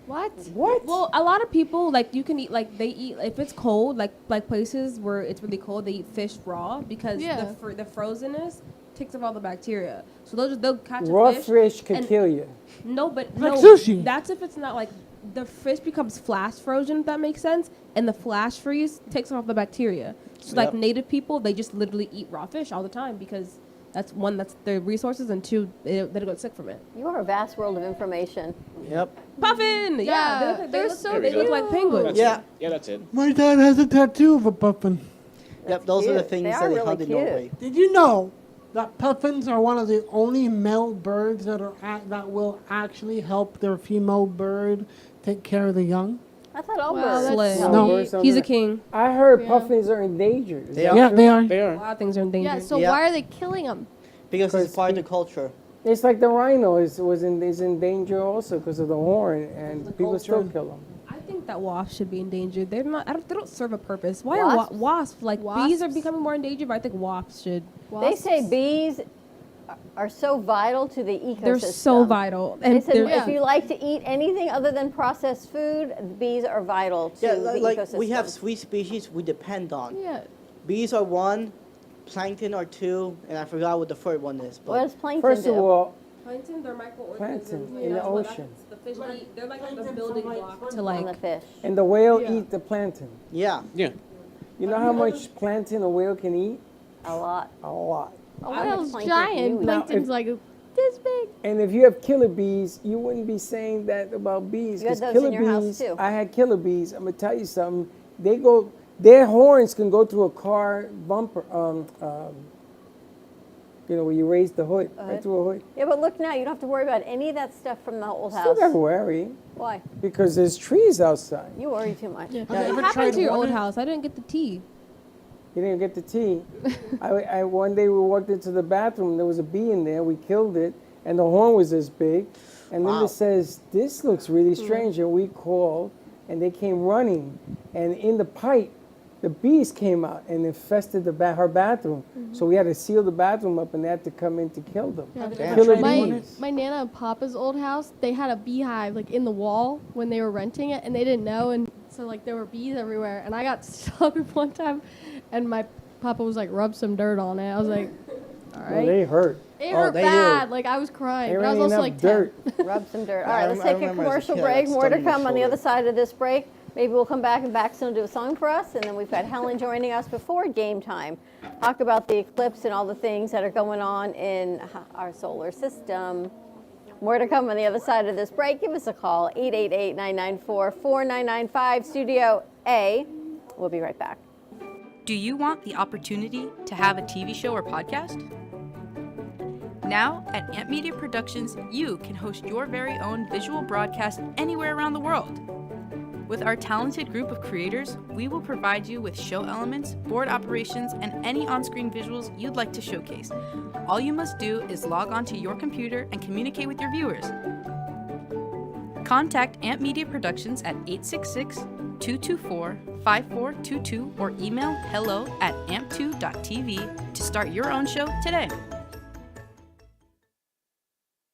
What? What? Well, a lot of people like you can eat like they eat if it's cold like places where it's really cold they eat fish raw because Yeah. the frozenness takes off all the bacteria. So they'll catch Raw a fish. fish could and- kill you. No, but Like no. sushi. That's if it's not like the fish becomes flash frozen. If that makes sense, and the flash freeze takes off the bacteria. So like Yep. native people, they just literally eat raw fish all the time because that's one, that's their resources, and two, they don't get sick from it. You are a vast world of information. Yep. Puffin, Yeah, they look, so There we they look go. like penguins. That's Yeah. it. Yeah, that's it. My dad has a tattoo of a puffin. Yep. Those are the cute. things They that are they really hunt in cute. Norway. Did you know that puffins are one of the only male birds that that will actually help their female bird take care of the young? I thought all Wow, birds. that's Slay. sweet. No. Birds don't He's a know. king. I heard Yeah. puffins are endangered. Is They that are. Yeah, true? they are. They A are. lot of things are endangered. Yeah, so Yeah. why are they killing them? Because it's Because part of the pe- culture. It's like the rhino is in danger also because of the horn, and people still culture. kill them. I think that wasps should be endangered. They're not. They don't serve a purpose. Why Wasps? are wasps like bees are Wasps? becoming more endangered? But I think wasps should. They say bees are so vital to the ecosystem. They're so vital. They And said they're- if you like to eat anything other than processed food, bees are vital to Yeah, the like ecosystem. we have sweet species we depend on. Yeah. Bees are one, plankton or two, and I forgot what the third one is. But What does plankton First do? of all, Plankton, they're microorganisms. plankton Yeah, in the that's what ocean. The fish eat. They're like the building block to On like the fish. And the whale eat the plankton. yeah. Yeah. You know how much plankton a whale can eat? A lot. A lot. Oh, Whale's plankton giant. you eat? Plankton's like this big. And if you have killer bees, you wouldn't be saying that about bees. You had 'cause those killer in your house, bees, too. I had killer bees. I'm gonna tell you something. Their horns can go through a car bumper. Where you raise the hood, right through a hood. Yeah, but look now, you don't have to worry about any of that stuff from the old Still house. gotta worry Why? because there's trees outside. You worry too much. Yeah. Have you ever What happened tried to your old water? house? I didn't get the tea. You didn't get the tea. I one day we walked into the bathroom. There was a bee in there. We killed it, and the horn was this big. And Linda says, "This looks really strange." And we called, and they came running, and in the pipe, the bees came out and infested her bathroom. So we had to seal the bathroom up, and they had to come in to kill them. Yeah. Killer My bees. Nana and Papa's old house, they had a beehive like in the wall when they were renting it, and they didn't know, and so like there were bees everywhere. And I got stuck one time, and my Papa was like, "Rub some dirt on it." I was like, "All right." Well, they hurt. It Oh, hurt they bad. do. Like I was crying, They but I was ran also enough like dirt. 10. Rub some dirt. All I right, let's rem- I take a remember as a commercial kid, break. I More to stubbed my come on the shoulder. other side of this break. Maybe we'll come back and Baxter will do a song for us, and then we've got Helen joining us before game time. Talk about the eclipse and all the things that are going on in our solar system. More to come on the other side of this break. Give us a call, 888-994-4995, Studio A. We'll be right back. Do you want the opportunity to have a TV show or podcast? Now, at Amp Media Productions, you can host your very own visual broadcast anywhere around the world. With our talented group of creators, we will provide you with show elements, board operations, and any on-screen visuals you'd like to showcase. All you must do is log onto your computer and communicate with your viewers. Contact Amp Media Productions at 866-224-5422 or email hello@amp2.tv to start your own show today.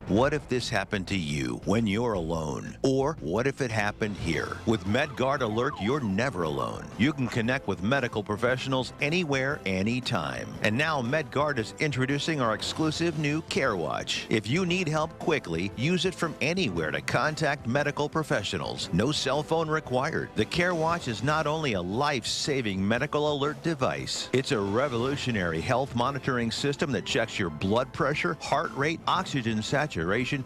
What if this happened to you when you're alone? Or what if it happened here? With MedGuard Alert, you're never alone. You can connect with medical professionals anywhere, anytime. And now MedGuard is introducing our exclusive new Care Watch. If you need help quickly, use it from anywhere to contact medical professionals. No cell phone required. The Care Watch is not only a life-saving medical alert device, it's a revolutionary health monitoring system that checks your blood pressure, heart rate, oxygen saturation,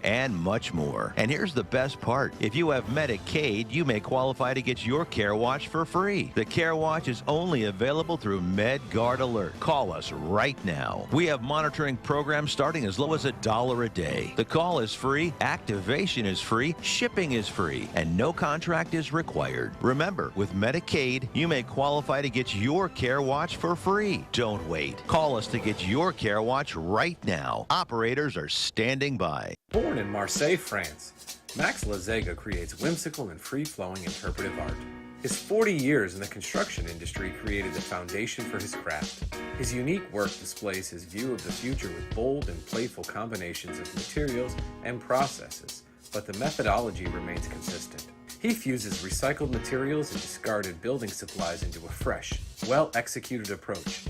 and much more. And here's the best part. If you have Medicaid, you may qualify to get your Care Watch for free. The Care Watch is only available through MedGuard Alert. Call us right now. We have monitoring programs starting as low as $1 a day. The call is free, activation is free, shipping is free, and no contract is required. Remember, with Medicaid, you may qualify to get your Care Watch for free. Don't wait. Call us to get your Care Watch right now. Operators are standing by. Born in Marseille, France, Max Lazega creates whimsical and free-flowing interpretive art. His 40 years in the construction industry created the foundation for his craft. His unique work displays his view of the future with bold and playful combinations of materials and processes, but the methodology remains consistent. He fuses recycled materials and discarded building supplies into a fresh, well-executed approach.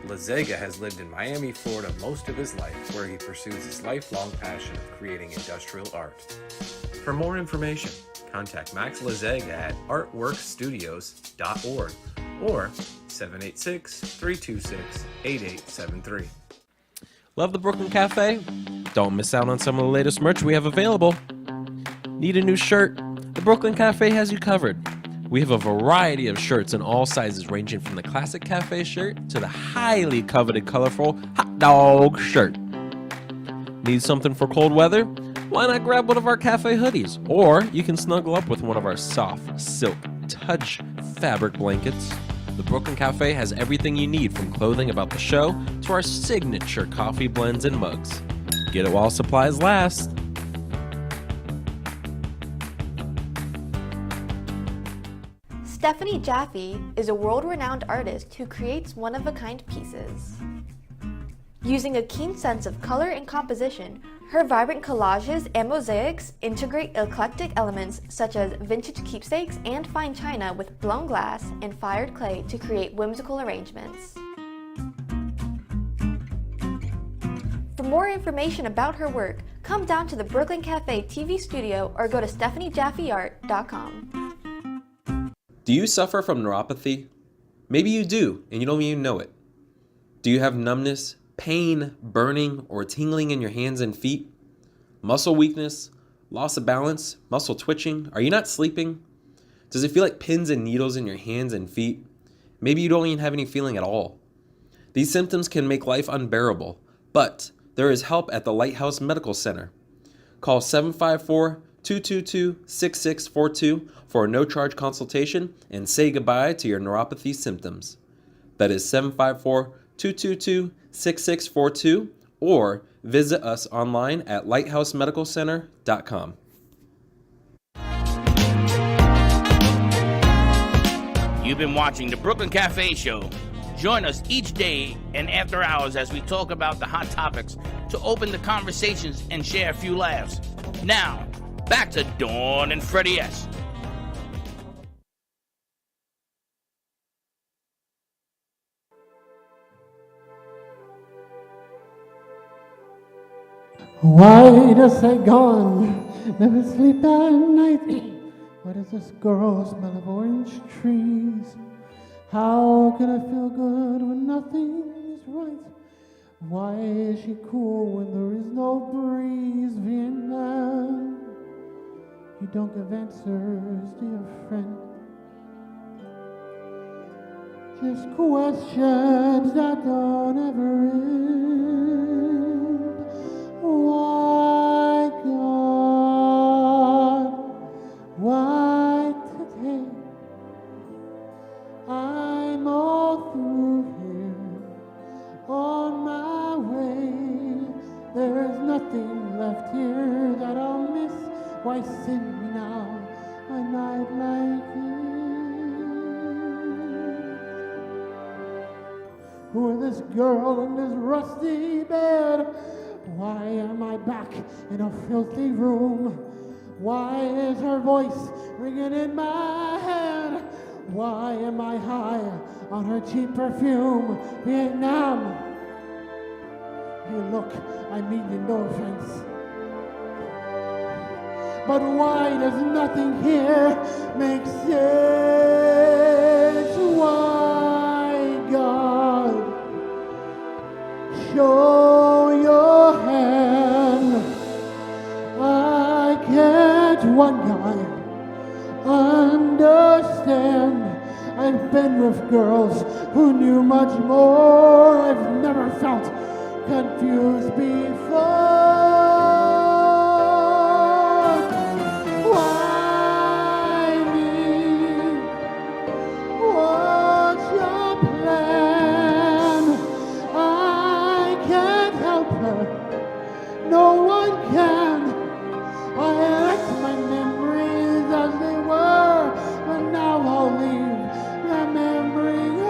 Lazega has lived in Miami, Florida most of his life, where he pursues his lifelong passion of creating industrial art. For more information, contact Max Lazega at artworkstudios.org or 786-326-8873. Love the Brooklyn Cafe? Don't miss out on some of the latest merch we have available. Need a new shirt? The Brooklyn Cafe has you covered. We have a variety of shirts in all sizes, ranging from the classic cafe shirt to the highly coveted colorful hot dog shirt. Need something for cold weather? Why not grab one of our cafe hoodies? Or you can snuggle up with one of our soft silk touch fabric blankets. The Brooklyn Cafe has everything you need, from clothing about the show to our signature coffee blends and mugs. Get it while supplies last. Stephanie Jaffe is a world-renowned artist who creates one-of-a-kind pieces. Using a keen sense of color and composition, her vibrant collages and mosaics integrate eclectic elements such as vintage keepsakes and fine china with blown glass and fired clay to create whimsical arrangements. more information about her work, come down to the Brooklyn Cafe TV studio or go to StephanieJaffeArt.com. Do you suffer from neuropathy? Maybe you do, and you don't even know it. Do you have numbness, pain, burning, or tingling in your hands and feet? Muscle weakness, loss of balance, muscle twitching? Are you not sleeping? Does it feel like pins and needles in your hands and feet? Maybe you don't even have any feeling at all. These symptoms can make life unbearable, but there is help at the Lighthouse Medical Center. Call 754-222-6642 for a no-charge consultation and say goodbye to your neuropathy symptoms. That is 754-222-6642, or visit us online at lighthousemedicalcenter.com. You've been watching the Brooklyn Cafe Show. Join us each day and after hours as we talk about the hot topics to open the conversations and share a few laughs. Now, back to Dawn and Freddie S. Why does I gone? Never sleep at night. Why does this girl smell of orange trees? How can I feel good when nothing is right? Why is she cool when there is no breeze? Vietnam, you don't give answers, dear friend. Just questions that don't ever end. Why, God? Why today? I'm all through here, on my way. There's nothing left here that I'll miss. Why send me now a night like this? Who is this girl in this rusty bed? Why am I back in a filthy room? Why is her voice ringing in my head? Why am I high on her cheap perfume? Vietnam, hey look, I mean you no offense, but why does nothing here make sense? Why, God, show your hand. I can't, one guy, understand. I've been with girls who knew much more. I've never felt confused before. Why me? What's your plan? I can't help her. No one can. I liked my memories as they were, but now I'll leave remembering her.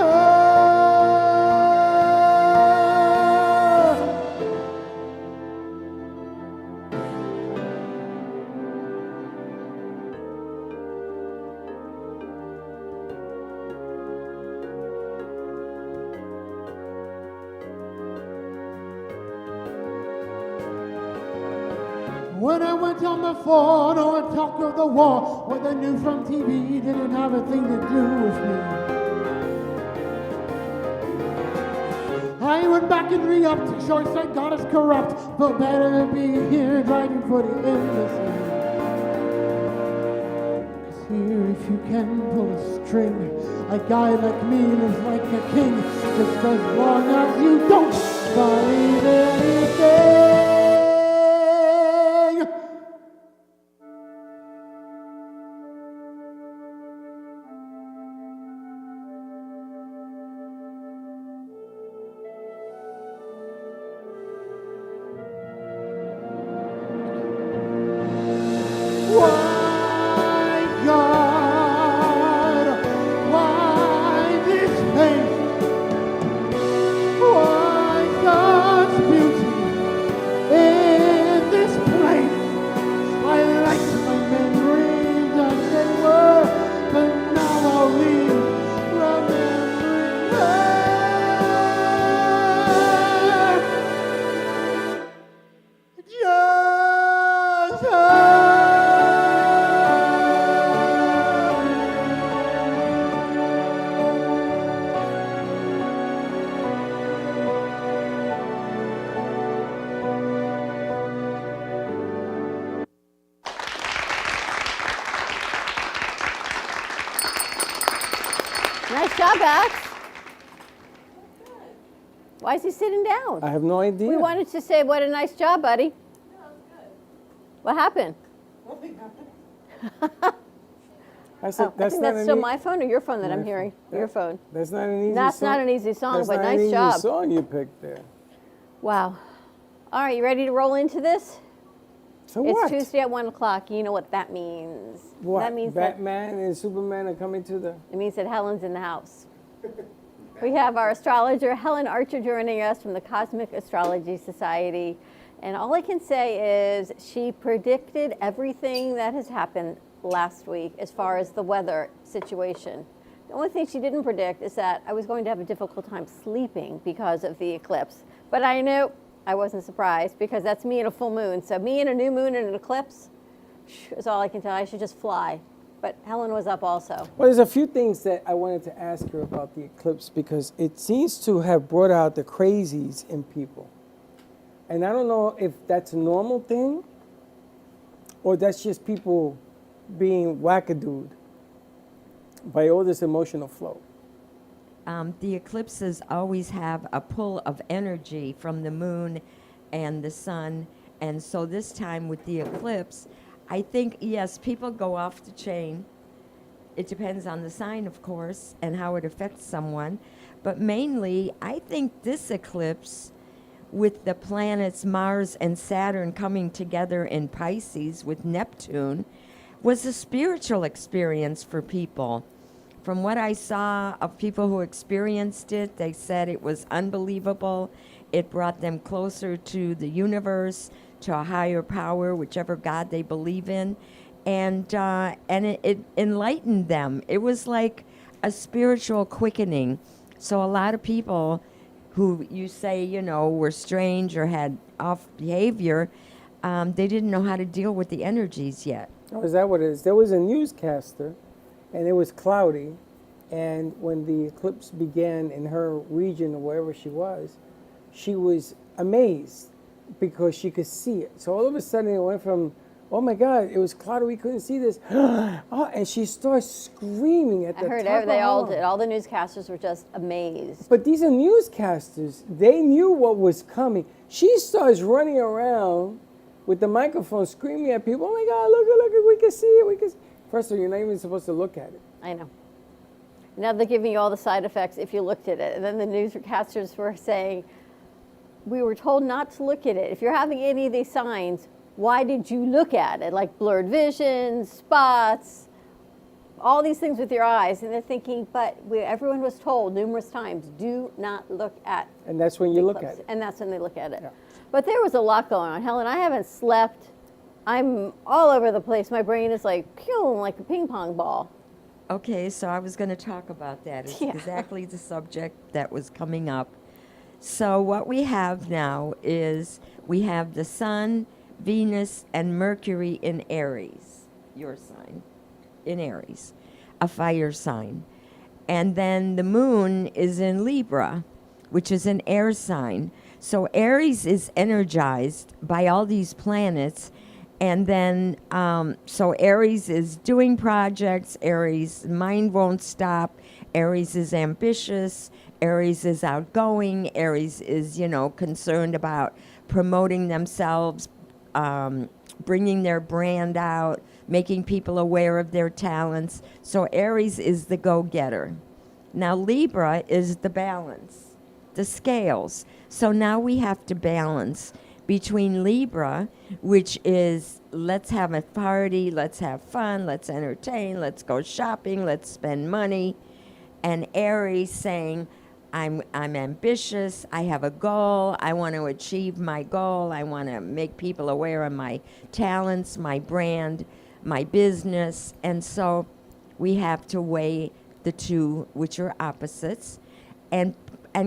When I went on the phone or talked of the war, what they knew from TV didn't have a thing to do with me. I went back and re-upped, short sight God is corrupt, but better to be here driving for the embassy. 'Cause here if you can pull a string, a guy like me lives like a king, just as long as you don't believe anything. Why, God? Why this pain? Why God's beauty in this place? I liked my memories as they were, but now I'll leave remembering her. Nice job, Max. Why is he sitting down? I have no idea. We wanted to say, what a nice job, buddy. What happened? I said, I think that's still my phone or your phone that I'm hearing? Your phone. That's not an easy That's song. not an easy song, That's but not nice an easy job. song you picked there. Wow. All right, you ready to roll into this? So it's what? Tuesday at 1 o'clock. You know what that means. What? That means Batman and Superman are coming to the... It means that Helen's in the house. We have our astrologer, Helen Archer, joining us from the Cosmic Astrology Society. And all I can say is she predicted everything that has happened last week as far as the weather situation. The only thing she didn't predict is that I was going to have a difficult time sleeping because of the eclipse. But I knew I wasn't surprised because that's me in a full moon. So me in a new moon and an eclipse is all I can tell. I should just fly. But Helen was up also. Well, there's a few things that I wanted to ask her about the eclipse because it seems to have brought out the crazies in people. And I don't know if that's a normal thing or that's just people being wackadood by all this emotional flow. The eclipses always have a pull of energy from the moon and the sun. And so this time with the eclipse, I think, yes, people go off the chain. It depends on the sign, of course, and how it affects someone. But mainly, I think this eclipse, with the planets Mars and Saturn coming together in Pisces with Neptune, was a spiritual experience for people. From what I saw of people who experienced it, they said it was unbelievable. It brought them closer to the universe, to a higher power, whichever God they believe in, and it enlightened them. It was like a spiritual quickening. So a lot of people who you say, you know, were strange or had off behavior, they didn't know how to deal with the energies yet. Oh, is that what it is? There was a newscaster, and it was cloudy, and when the eclipse began in her region or wherever she was amazed because she could see it. So all of a sudden it went from, oh my God, it was cloudy, we couldn't see this. Oh, and she starts screaming at the top of her They all lungs. did. All the newscasters were just amazed. But these are newscasters. They knew what was coming. She starts running around with the microphone screaming at people, oh my God, look, we can see it, we can see. First of all, you're not even supposed to look at it. I know. Now they're giving you all the side effects if you looked at it. And then the newscasters were saying, we were told not to look at it. If you're having any of these signs, why did you look at it? Like blurred vision, spots, all these things with your eyes. And they're thinking, but everyone was told numerous times, do not look at it. And that's when you look at it. And that's when they look at it. Yeah. But there was a lot going on. Helen, I haven't slept. I'm all over the place. My brain is like, pew, like a ping pong ball. Okay, so I was going to talk about that. It's exactly the subject that was coming up. So what we have now is we have the Sun, Venus, and Mercury in Aries, your sign, in Aries, a fire sign. And then the Moon is in Libra, which is an air sign. So Aries is energized by all these planets. And then, so Aries is doing projects, Aries' mind won't stop, Aries is ambitious, Aries is outgoing, Aries is, concerned about promoting themselves, bringing their brand out, making people aware of their talents. So Aries is the go-getter. Now Libra is the balance, the scales. So now we have to balance between Libra, which is let's have a party, let's have fun, let's entertain, let's go shopping, let's spend money, and Aries saying, I'm ambitious, I have a goal, I want to achieve my goal, I want to make people aware of my talents, my brand, my business, and so we have to weigh the two, which are opposites, and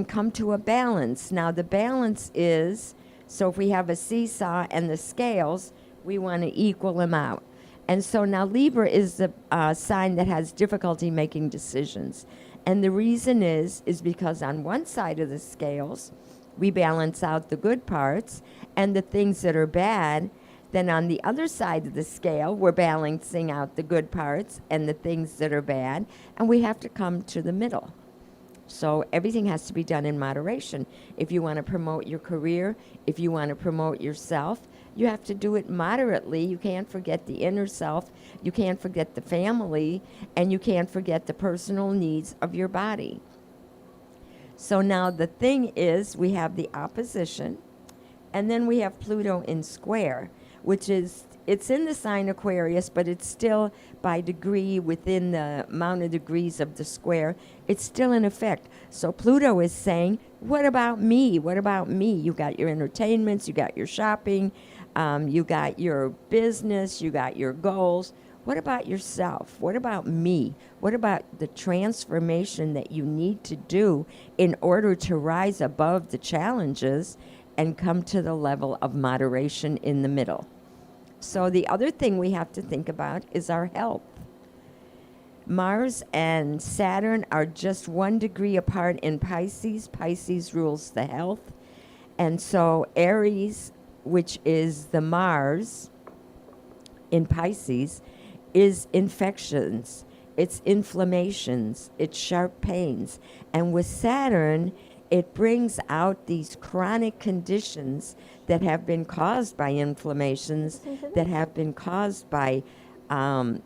come to a balance. Now the balance is, so if we have a seesaw and the scales, We want to equal them out. And so now Libra is the sign that has difficulty making decisions. And the reason is because on one side of the scales, we balance out the good parts and the things that are bad. Then on the other side of the scale, we're balancing out the good parts and the things that are bad, and we have to come to the middle. So everything has to be done in moderation. If you want to promote your career, if you want to promote yourself, you have to do it moderately. You can't forget the inner self, you can't forget the family, and you can't forget the personal needs of your body. So now the thing is, we have the opposition, and then we have Pluto in square, which is, it's in the sign Aquarius, but it's still by degree within the amount of degrees of the square. It's still in effect. So Pluto is saying, what about me? What about me? You got your entertainments, you got your shopping, you got your business, you got your goals. What about yourself? What about me? What about the transformation that you need to do in order to rise above the challenges and come to the level of moderation in the middle? So the other thing we have to think about is our health. Mars and Saturn are just 1 degree apart in Pisces. Pisces rules the health. And so Aries, which is the Mars in Pisces, is infections, it's inflammations, it's sharp pains. And with Saturn, it brings out these chronic conditions that have been caused by inflammations, that have been caused by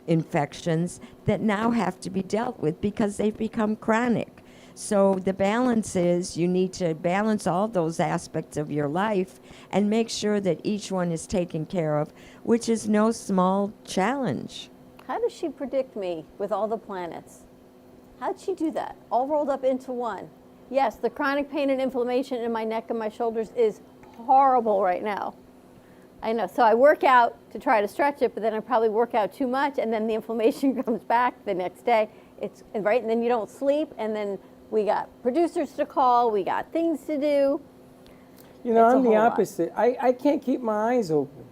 infections, that now have to be dealt with because they've become chronic. So the balance is, you need to balance all those aspects of your life and make sure that each one is taken care of, which is no small challenge. How does she predict me with all the planets? How'd she do that? All rolled up into one. Yes, the chronic pain and inflammation in my neck and my shoulders is horrible right now. I know. So I work out to try to stretch it, but then I probably work out too much, and then the inflammation comes back the next day. It's right, and then you don't sleep, and then we got producers to call, we got things to do. You know, I'm the opposite. I can't keep my eyes open.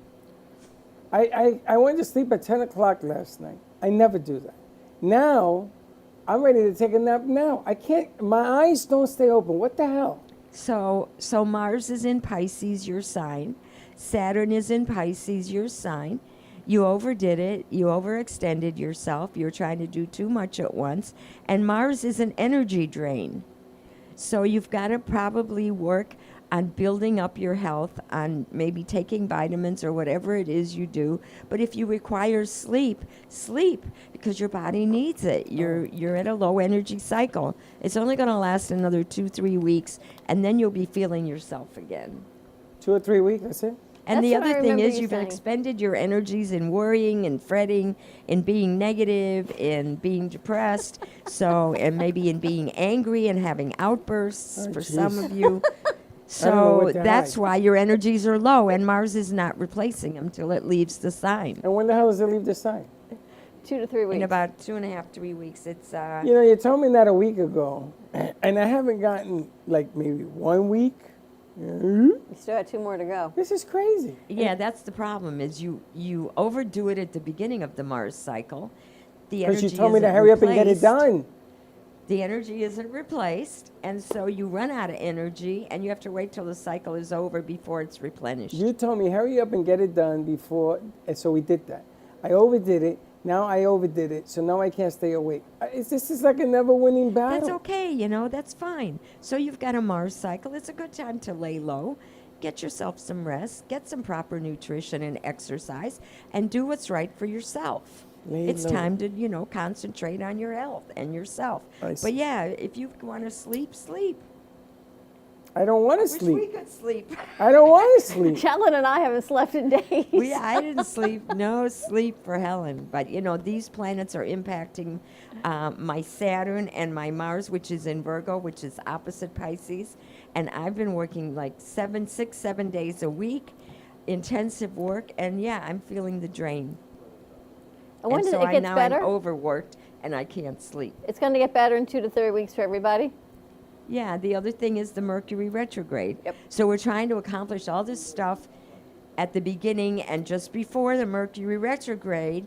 I went to sleep at 10 o'clock last night. I never do that. Now, I'm ready to take a nap now. I can't, my eyes don't stay open. What the hell? So Mars is in Pisces, your sign. Saturn is in Pisces, your sign. You overdid it. You overextended yourself. You're trying to do too much at once. And Mars is an energy drain. So you've got to probably work on building up your health, on maybe taking vitamins or whatever it is you do. But if you require sleep, sleep, because your body needs it. You're at a low energy cycle. It's only going to last another 2-3 weeks, and then you'll be feeling yourself again. 2 or 3 weeks, that's it? And the other thing is, you've expended your energies in worrying and fretting, in being negative, in being depressed, and maybe in being angry and having outbursts for some of you. So that's why your energies are low, and Mars is not replacing them till it leaves the sign. And when the hell does it leave the sign? 2 to 3 weeks. In about 2.5, 3 weeks. It's You know, you told me that a week ago, and I haven't gotten like maybe 1 week. You still got 2 more to go. This is crazy. Yeah, that's the problem. Is you overdo it at the beginning of the Mars cycle. Because you told me to hurry up and get it done. The energy isn't replaced, and so you run out of energy, and you have to wait till the cycle is over before it's replenished. You told me hurry up and get it done before, and so we did that. I overdid it. Now I overdid it, so now I can't stay awake. This is like a never-winning battle. That's okay, you know, that's fine. So you've got a Mars cycle. It's a good time to lay low, get yourself some rest, get some proper nutrition and exercise, and do what's right for yourself. It's time to, you know, concentrate on your health and yourself. But yeah, if you want to sleep, sleep. I don't want to sleep. We could sleep. I don't want to sleep. Helen and I haven't slept in days. I didn't sleep. No sleep for Helen. But, you know, these planets are impacting my Saturn and my Mars, which is in Virgo, which is opposite Pisces. And I've been working like 7 days a week, intensive work. And, yeah, I'm feeling the drain. And when so it gets better? I'm overworked and I can't sleep. It's going to get better in 2 to 3 weeks for everybody? Yeah, the other thing is the Mercury retrograde. Yep. So we're trying to accomplish all this stuff at the beginning and just before the Mercury retrograde.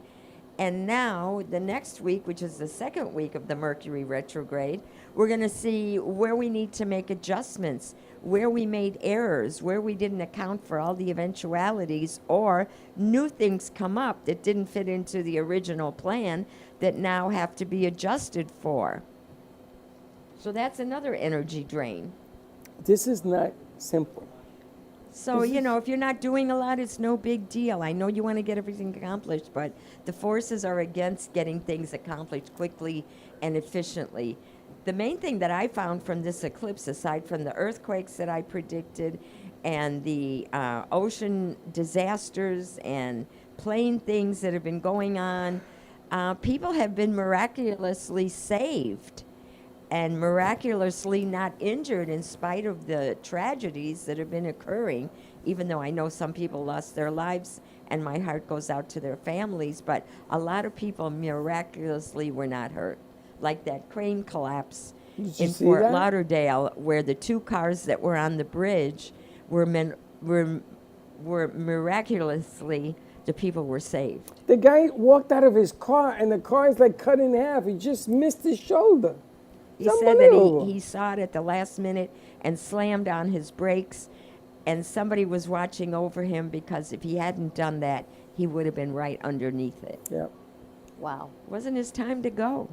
And now, the next week, which is the second week of the Mercury retrograde, we're going to see where we need to make adjustments, where we made errors, where we didn't account for all the eventualities, or new things come up that didn't fit into the original plan that now have to be adjusted for. So that's another energy drain. This is not simple. So, you know, if you're not doing a lot, it's no big deal. I know you want to get everything accomplished, but the forces are against getting things accomplished quickly and efficiently. The main thing that I found from this eclipse, aside from the earthquakes that I predicted and the ocean disasters and plane things that have been going on, people have been miraculously saved and miraculously not injured in spite of the tragedies that have been occurring, even though I know some people lost their lives and my heart goes out to their families, but a lot of people miraculously were not hurt. Like that crane collapse in Fort Lauderdale, where the 2 cars that were on the bridge were miraculously, the people were saved. The guy walked out of his car and the car is like cut in half. He just missed his shoulder. He said that he saw it at the last minute and slammed on his brakes, and somebody was watching over him because if he hadn't done that, he would have been right underneath it. Yep. Wow. Wasn't his time to go.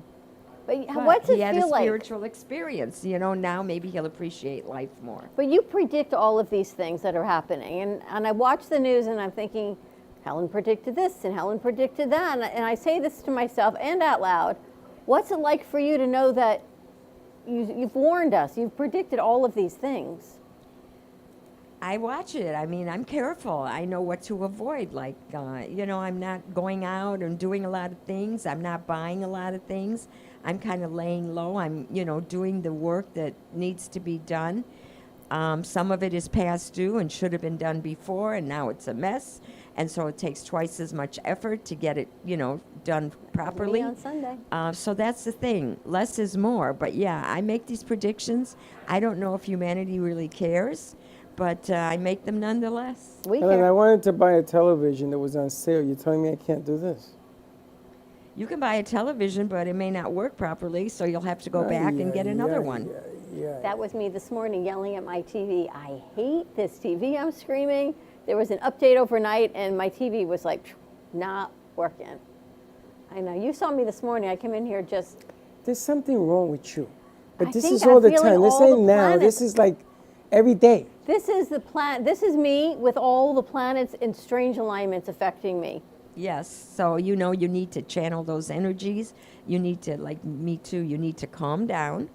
But what's it he had feel a like? spiritual experience. You know, now maybe he'll appreciate life more. But you predict all of these things that are happening. And I watch the news and I'm thinking, Helen predicted this and Helen predicted that. And I say this to myself and out loud. What's it like for you to know that you've warned us, you've predicted all of these things? I watch it. I mean, I'm careful. I know what to avoid. Like, you know, I'm not going out and doing a lot of things. I'm not buying a lot of things. I'm kind of laying low. I'm, you know, doing the work that needs to be done. Some of it is past due and should have been done before, and now it's a mess. And so it takes twice as much effort to get it, you know, done properly. On Sunday. So that's the thing. Less is more. But yeah, I make these predictions. I don't know if humanity really cares, but I make them nonetheless. Helen, I wanted to buy a television that was on sale. You're telling me I can't do this? You can buy a television, but it may not work properly, so you'll have to go back and get another one. That was me this morning yelling at my TV. I hate this TV. I'm screaming. There was an update overnight, and my TV was like, not working. I know. You saw me this morning. I came in here just... There's something wrong with you. But I this think is all I'm the feeling time. This all ain't the now. planets. This is like every day. This is the planet. This is me with all the planets in strange alignments affecting me. Yes, so you know you need to channel those energies. You need to, like me too, you need to calm down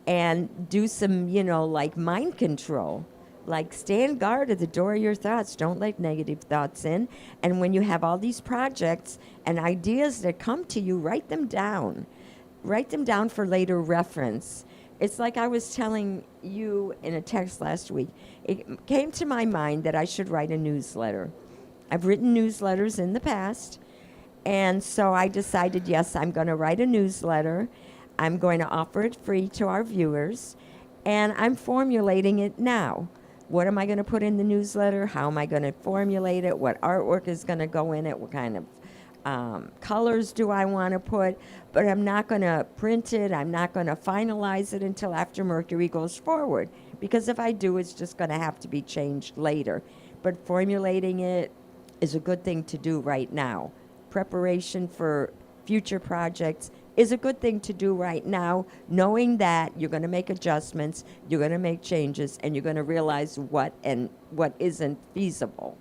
and do some, you know, like mind control. Like stand guard at the door of your thoughts. Don't let negative thoughts in. And when you have all these projects and ideas that come to you, write them down. Write them down for later reference. It's like I was telling you in a text last week. It came to my mind that I should write a newsletter. I've written newsletters in the past, and so I decided, yes, I'm going to write a newsletter. I'm going to offer it free to our viewers, and I'm formulating it now. What am I going to put in the newsletter? How am I going to formulate it? What artwork is going to go in it? What kind of colors do I want to put? But I'm not going to print it. I'm not going to finalize it until after Mercury goes forward, because if I do, it's just going to have to be changed later. But formulating it is a good thing to do right now. Preparation for future projects is a good thing to do right now, knowing that you're going to make adjustments, you're going to make changes, and you're going to realize what and what isn't feasible.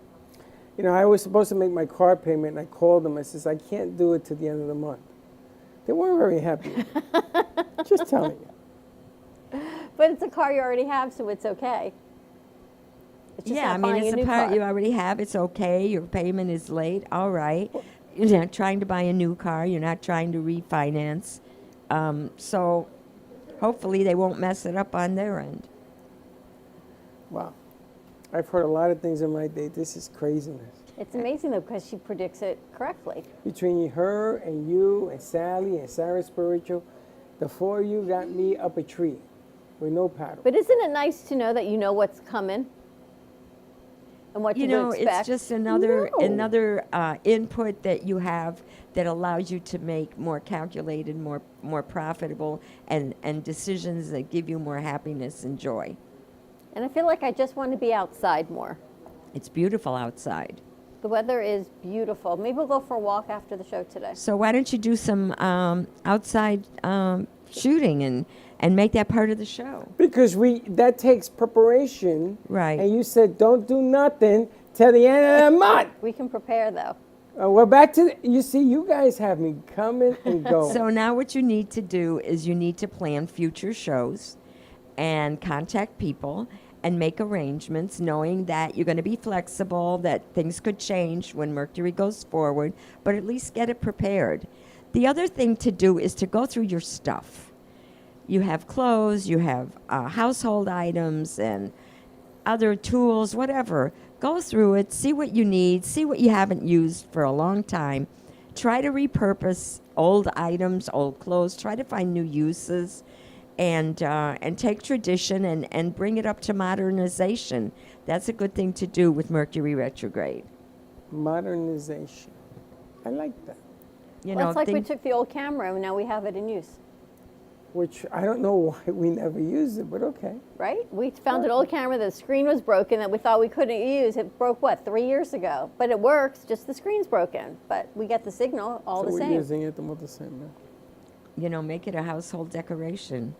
You know, I was supposed to make my car payment, and I called them. I says, I can't do it to the end of the month. They weren't very happy with me. Just telling you. But it's a car you already have, so it's okay. It's just Yeah, I mean, it's a part you already have. It's okay. Your payment is late. All right. You're not trying to buy a new car. You're not trying to refinance. So hopefully they won't mess it up on their end. Wow. I've heard a lot of things in my day. This is craziness. It's amazing, though, because she predicts it correctly. Between her and you and Sally and Sarah Spiritual, the 4 of you got me up a tree with no paddle. But isn't it nice to know that you know what's coming? And what You to know, expect. it's just another No. input that you have that allows you to make more calculated, more profitable, and decisions that give you more happiness and joy. And I feel like I just want to be outside more. It's beautiful outside. The weather is beautiful. Maybe we'll go for a walk after the show today. So why don't you do some outside shooting and make that part of the show? Because that takes preparation. Right. And you said don't do nothing till the end of the month. We can prepare, though. We're back to, you see, you guys have me coming and going. So now what you need to do is you need to plan future shows and contact people and make arrangements, knowing that you're going to be flexible, that things could change when Mercury goes forward, but at least get it prepared. The other thing to do is to go through your stuff. You have clothes, you have household items and other tools, whatever. Go through it, see what you need, see what you haven't used for a long time. Try to repurpose old items, old clothes. Try to find new uses. And take tradition and bring it up to modernization. That's a good thing to do with Mercury retrograde. Modernization. I like that. Well, it's like we took the old camera and now we have it in use. Which I don't know why we never used it, but okay. Right? We found an old camera, the screen was broken that we thought we couldn't use. It broke, 3 years ago? But it works, just the screen's broken. But we get the signal all the same. So we're using it all the same now. You know, make it a household decoration.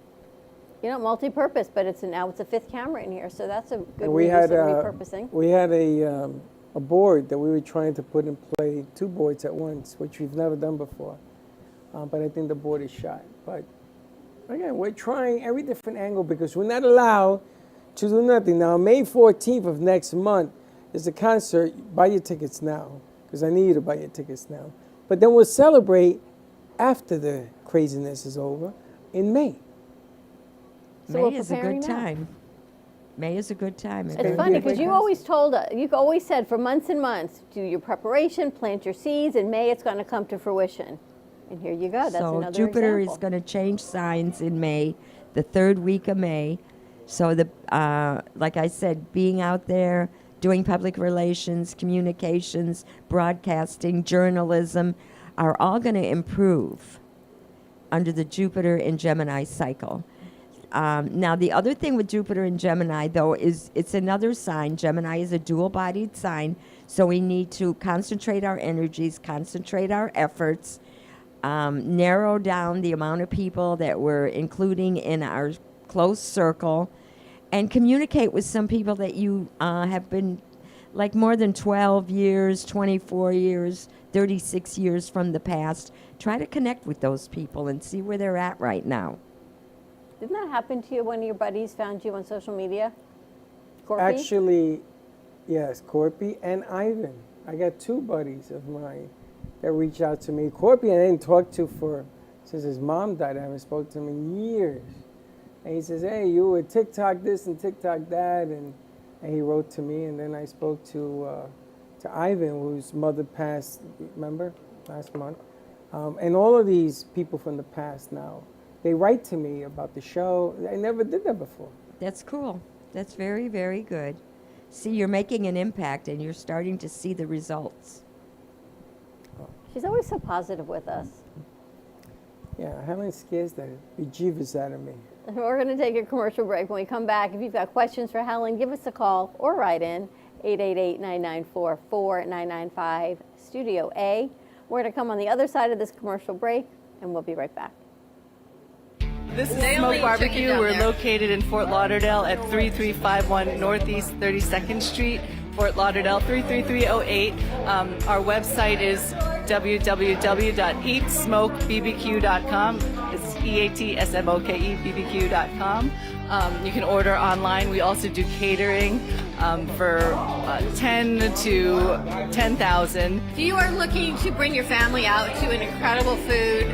You know, multi-purpose, but now it's a fifth camera in here, so that's a good And we reuse had of repurposing. we had a board that we were trying to put in play, 2 boards at once, which we've never done before. But I think the board is shot. But again, we're trying every different angle because we're not allowed to do nothing. Now, May 14th of next month is a concert. Buy your tickets now because I need you to buy your tickets now. But then we'll celebrate after the craziness is over in May. So May is a good time. May is a good time. It's funny because you always told us, you always said for months and months, do your preparation, plant your seeds, in May it's going to come to fruition. And here you go. That's another Jupiter example. is going to change signs in May, the 3rd week of May. So like I said, being out there, doing public relations, communications, broadcasting, journalism are all going to improve under the Jupiter in Gemini cycle. Now, the other thing with Jupiter in Gemini, though, is it's another sign. Gemini is a dual-bodied sign, so we need to concentrate our energies, concentrate our efforts, narrow down the amount of people that we're including in our close circle, and communicate with some people that you have been like more than 12 years, 24 years, 36 years from the past. Try to connect with those people and see where they're at right now. Didn't that happen to you? One of your buddies found you on social media? Corpy? Actually, yes, Corpy and Ivan. I got 2 buddies of mine that reached out to me. Corpy I didn't talk to since his mom died. I haven't spoken to him in years. And he says, hey, you were TikTok this and TikTok that. And he wrote to me. And then I spoke to Ivan, whose mother passed, remember, last month. And all of these people from the past now, they write to me about the show. I never did that before. That's cool. That's very, very good. See, you're making an impact and you're starting to see the results. She's always so positive with us. Yeah, Helen scares the bejeebus out of me. We're going to take a commercial break. When we come back, if you've got questions for Helen, give us a call or write in 888-994-4995, Studio A. We're going to come on the other side of this commercial break, and we'll be right back. This is Smoke Barbecue. We're located in Fort Lauderdale at 3351 Northeast 32nd Street, Fort Lauderdale 33308. Our website is www.eatsmokebbq.com. It's EATSMOKEBBQ.com. You can order online. We also do catering for 10 to 10,000. If you are looking to bring your family out to an incredible food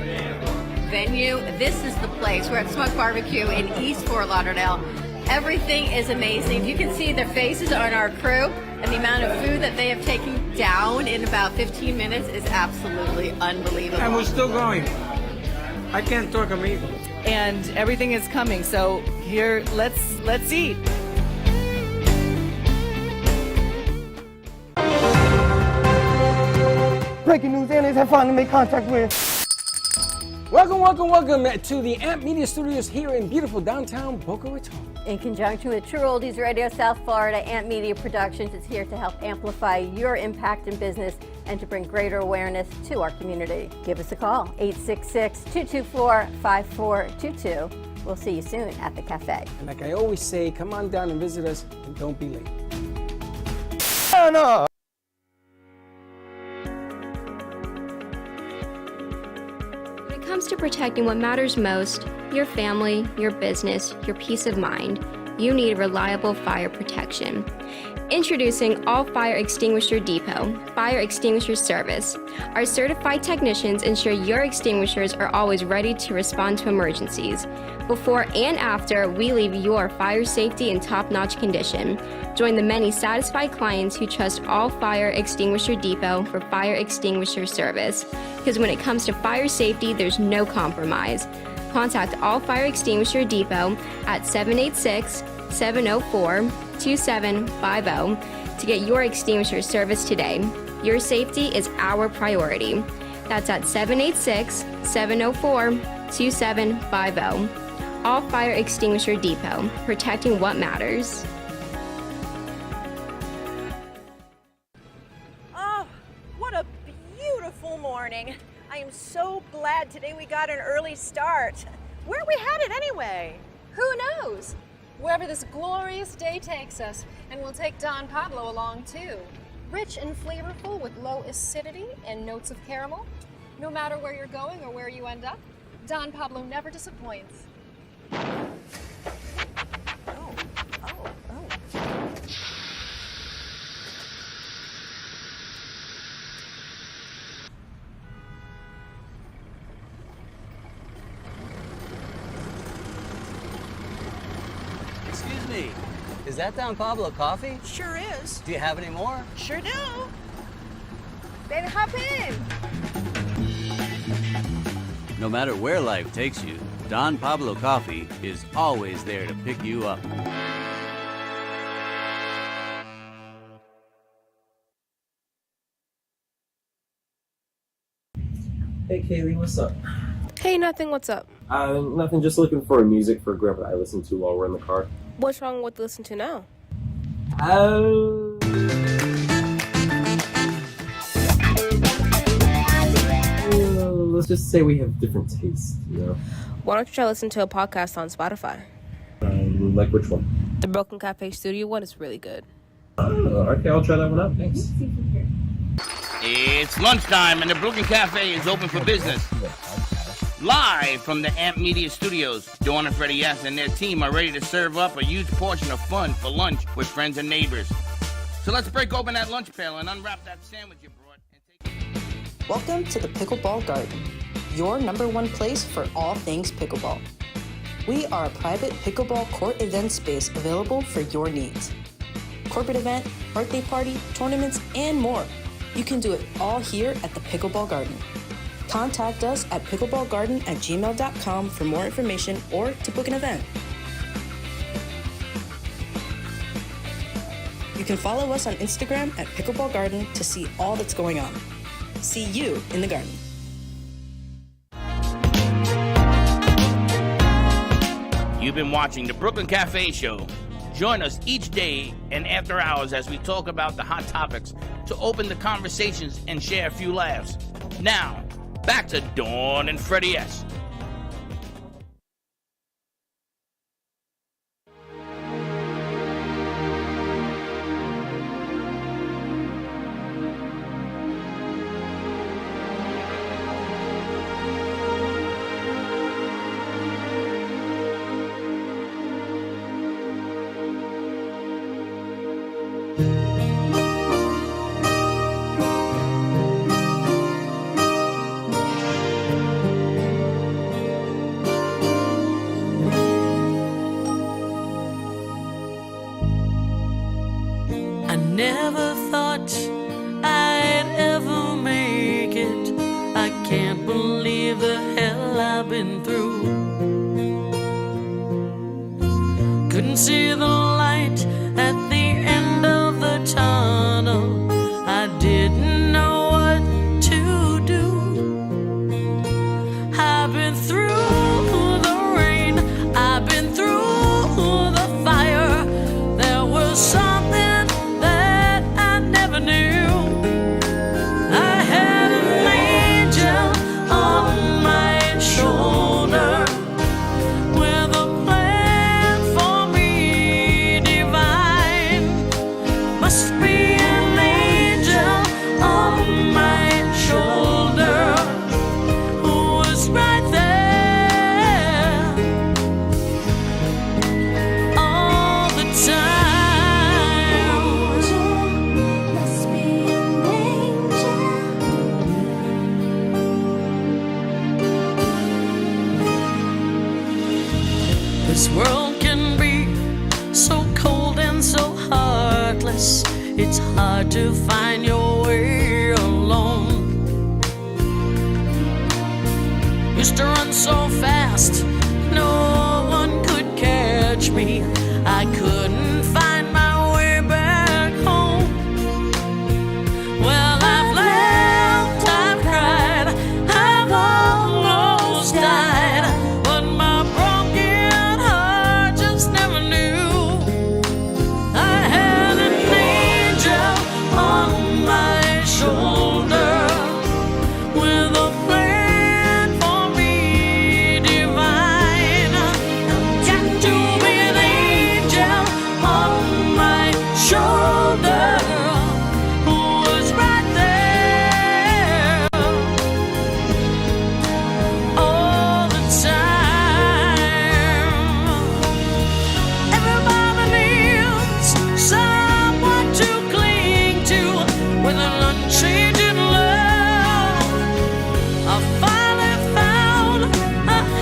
venue, this is the place. We're at Smoke Barbecue in East Fort Lauderdale. Everything is amazing. If you can see their faces on our crew and the amount of food that they have taken down in about 15 minutes is absolutely unbelievable. And we're still going. I can't talk amazing. And everything is coming. So here, let's eat. Breaking news, aliens have finally made contact with. Welcome to the AMP Media Studios here in beautiful downtown Boca Raton. In conjunction with True Oldies Radio South Florida, AMP Media Productions is here to help amplify your impact in business and to bring greater awareness to our community. Give us a call, 866-224-5422. We'll see you soon at the cafe. And like I always say, come on down and visit us and don't be late. No. When it comes to protecting what matters most, your family, your business, your peace of mind, you need reliable fire protection. Introducing All Fire Extinguisher Depot, Fire Extinguisher Service. Our certified technicians ensure your extinguishers are always ready to respond to emergencies. Before and after, we leave your fire safety in top-notch condition. Join the many satisfied clients who trust All Fire Extinguisher Depot for fire extinguisher service. Because when it comes to fire safety, there's no compromise. Contact All Fire Extinguisher Depot at 786-704-2750 to get your extinguisher service today. Your safety is our priority. That's at 786-704-2750. All Fire Extinguisher Depot, protecting what matters. Oh, what a beautiful morning. I am so glad today we got an early start. Where are we headed anyway? Who knows? Wherever this glorious day takes us, and we'll take Don Pablo along too. Rich and flavorful with low acidity and notes of caramel. No matter where you're going or where you end up, Don Pablo never disappoints. Excuse me, is that Don Pablo coffee? Sure is. Do you have any more? Sure do. Then hop in. No matter where life takes you, Don Pablo Coffee is always there to pick you up. Hey Kaylee, what's up? Hey, nothing. What's up? Nothing, just looking for music for Grandpa that I listen to while we're in the car. What's wrong with listen to now? Let's just say we have different tastes, you know? Why don't you try listen to a podcast on Spotify? Like which one? The Broken Cafe Studio one is really good. Okay, I'll try that one out. Thanks. It's lunchtime and the Brooklyn Cafe is open for business. Live from the AMP Media Studios, Dawn and Freddie S. and their team are ready to serve up a huge portion of fun for lunch with friends and neighbors. So let's break open that lunch pail and unwrap that sandwich you brought. Welcome to the Pickleball Garden, your #1 place for all things pickleball. We are a private pickleball court event space available for your needs. Corporate event, birthday party, tournaments, and more. You can do it all here at the Pickleball Garden. Contact us at pickleballgarden@gmail.com for more information or to book an event. You can follow us on Instagram at Pickleball Garden to see all that's going on. See you in the garden. You've been watching the Brooklyn Cafe Show. Join us each day and after hours as we talk about the hot topics to open the conversations and share a few laughs. Now, back to Dawn and Freddie S. never knew I had an angel on my shoulder with a plan for me divine. Must be an angel on my shoulder who was right there all the time. Must be an angel. This world can be so cold and so heartless. It's hard to find your way alone. Used to run so fast, no one could catch me. I couldn't find my way back home. Well, I've laughed, I've cried, I've almost died, but my broken heart just never knew I had an angel on my shoulder with a plan for me divine. Got to be an angel on my shoulder who was right there all the time. Everybody needs someone to cling to with an unchanging love. I finally found a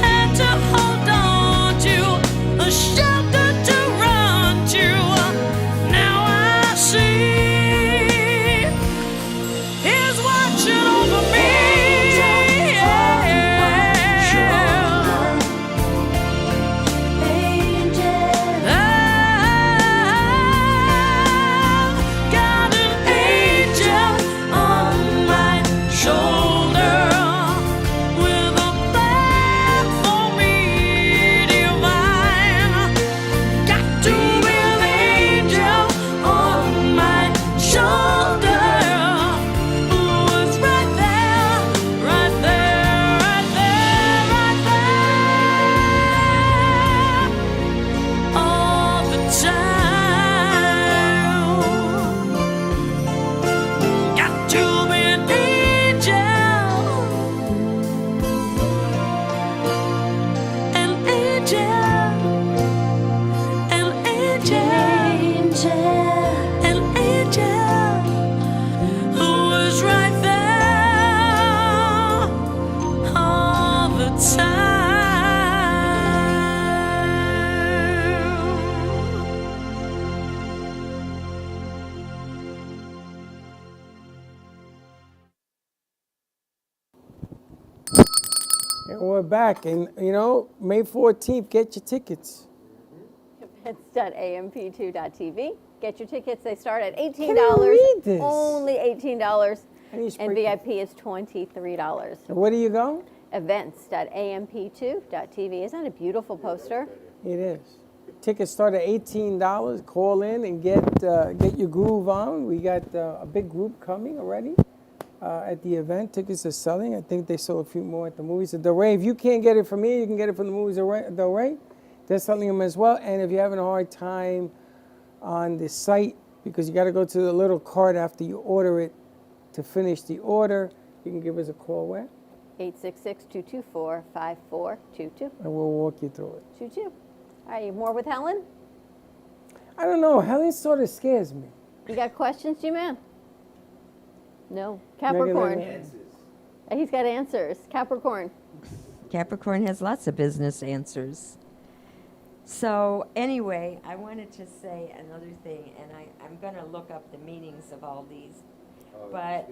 hand to hold on to, a shelter to run to. Now I see He's watching over me. Got an angel on my shoulder with a plan for me divine. Got to be an angel on my shoulder who was right there, right there, right there, right there all the time. Got to be an angel, an angel, an angel, an angel who was right there all the time. And we're back. And, you know, May 14th, get your tickets. Events.amp2.tv. Get your tickets. They start at $18. Can you read this? Only $18. And you And spread- VIP is $23. And where do you go? Events.amp2.tv. Isn't that a beautiful poster? It is. Tickets start at $18. Call in and get your groove on. We got a big group coming already at the event. Tickets are selling. I think they sold a few more at the movies at Del Rey. If you can't get it from me, you can get it from the movies at Del Rey. They're selling them as well. And if you're having a hard time on the site, because you got to go to the little card after you order it to finish the order, you can give us a call where? 866-224-5422. And we'll walk you through it. 22. All right, more with Helen? I don't know. Helen sort of scares me. You got questions, G-Man? No. Capricorn. Megan, He's got answers. Capricorn. Capricorn has lots of business answers. So anyway, I wanted to say another thing, and I'm going to look up the meanings of all these. But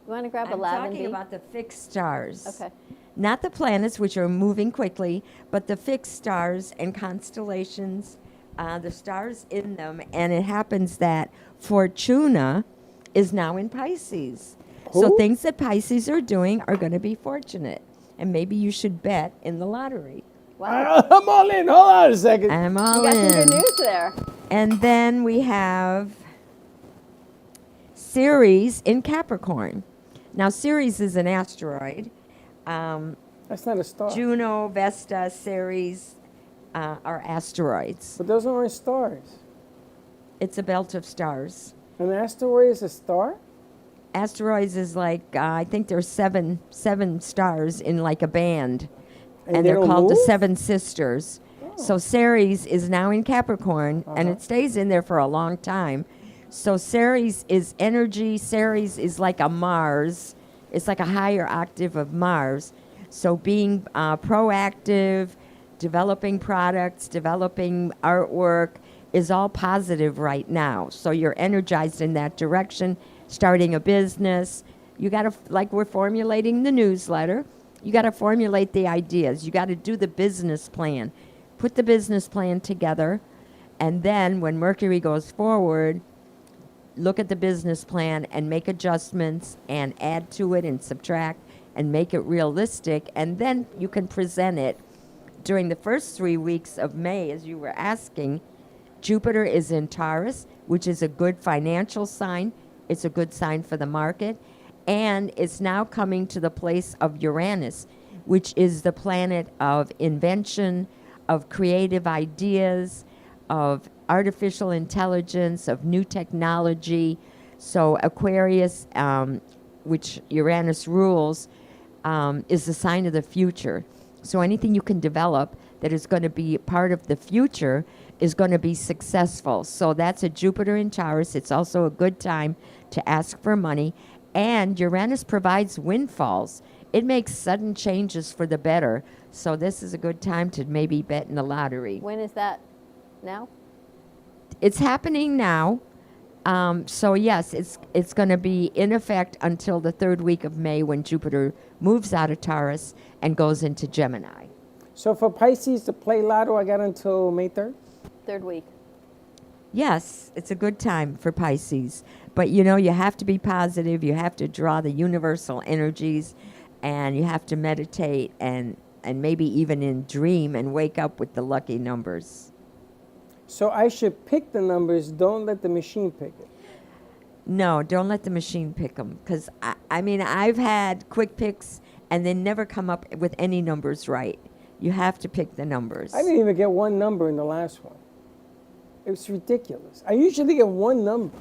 you want to grab a I'm lavender? talking about the fixed stars. Okay. Not the planets, which are moving quickly, but the fixed stars and constellations, the stars in them. And it happens that Fortuna is now in Pisces. So Who? things that Pisces are doing are going to be fortunate. And maybe you should bet in the lottery. Wow. I'm all in. Hold on a second. I'm all You got in. some good news there. And then we have Ceres in Capricorn. Now, Ceres is an asteroid. That's not a star. Juno, Vesta, Ceres are asteroids. But those aren't stars. It's a belt of stars. An asteroid is a star? Asteroids is like, I think there's seven stars in like a band. And And they they're don't called the move? Seven Sisters. So Ceres is now in Capricorn, and it stays in there for a long time. So Ceres is energy. Ceres is like a Mars. It's like a higher octave of Mars. So being proactive, developing products, developing artwork is all positive right now. So you're energized in that direction, starting a business. You got to, like we're formulating the newsletter, you got to formulate the ideas. You got to do the business plan. Put the business plan together, and then when Mercury goes forward, look at the business plan and make adjustments and add to it and subtract and make it realistic, and then you can present it. During the first 3 weeks of May, as you were asking, Jupiter is in Taurus, which is a good financial sign. It's a good sign for the market, and it's now coming to the place of Uranus, which is the planet of invention, of creative ideas, of artificial intelligence, of new technology. So Aquarius, which Uranus rules, is the sign of the future. So anything you can develop that is going to be part of the future is going to be successful. So that's a Jupiter in Taurus. It's also a good time to ask for money. And Uranus provides windfalls. It makes sudden changes for the better. So this is a good time to maybe bet in the lottery. When is that? Now? It's happening now. So yes, it's going to be in effect until the 3rd week of May, when Jupiter moves out of Taurus and goes into Gemini. So for Pisces to play lotto, I got until May 3rd? 3rd week. Yes, it's a good time for Pisces. But you know, you have to be positive. You have to draw the universal energies, and you have to meditate and maybe even in dream and wake up with the lucky numbers. So I should pick the numbers, don't let the machine pick it. No, don't let the machine pick them. Because, I mean, I've had quick picks and they never come up with any numbers right. You have to pick the numbers. I didn't even get one number in the last one. It was ridiculous. I usually get one number.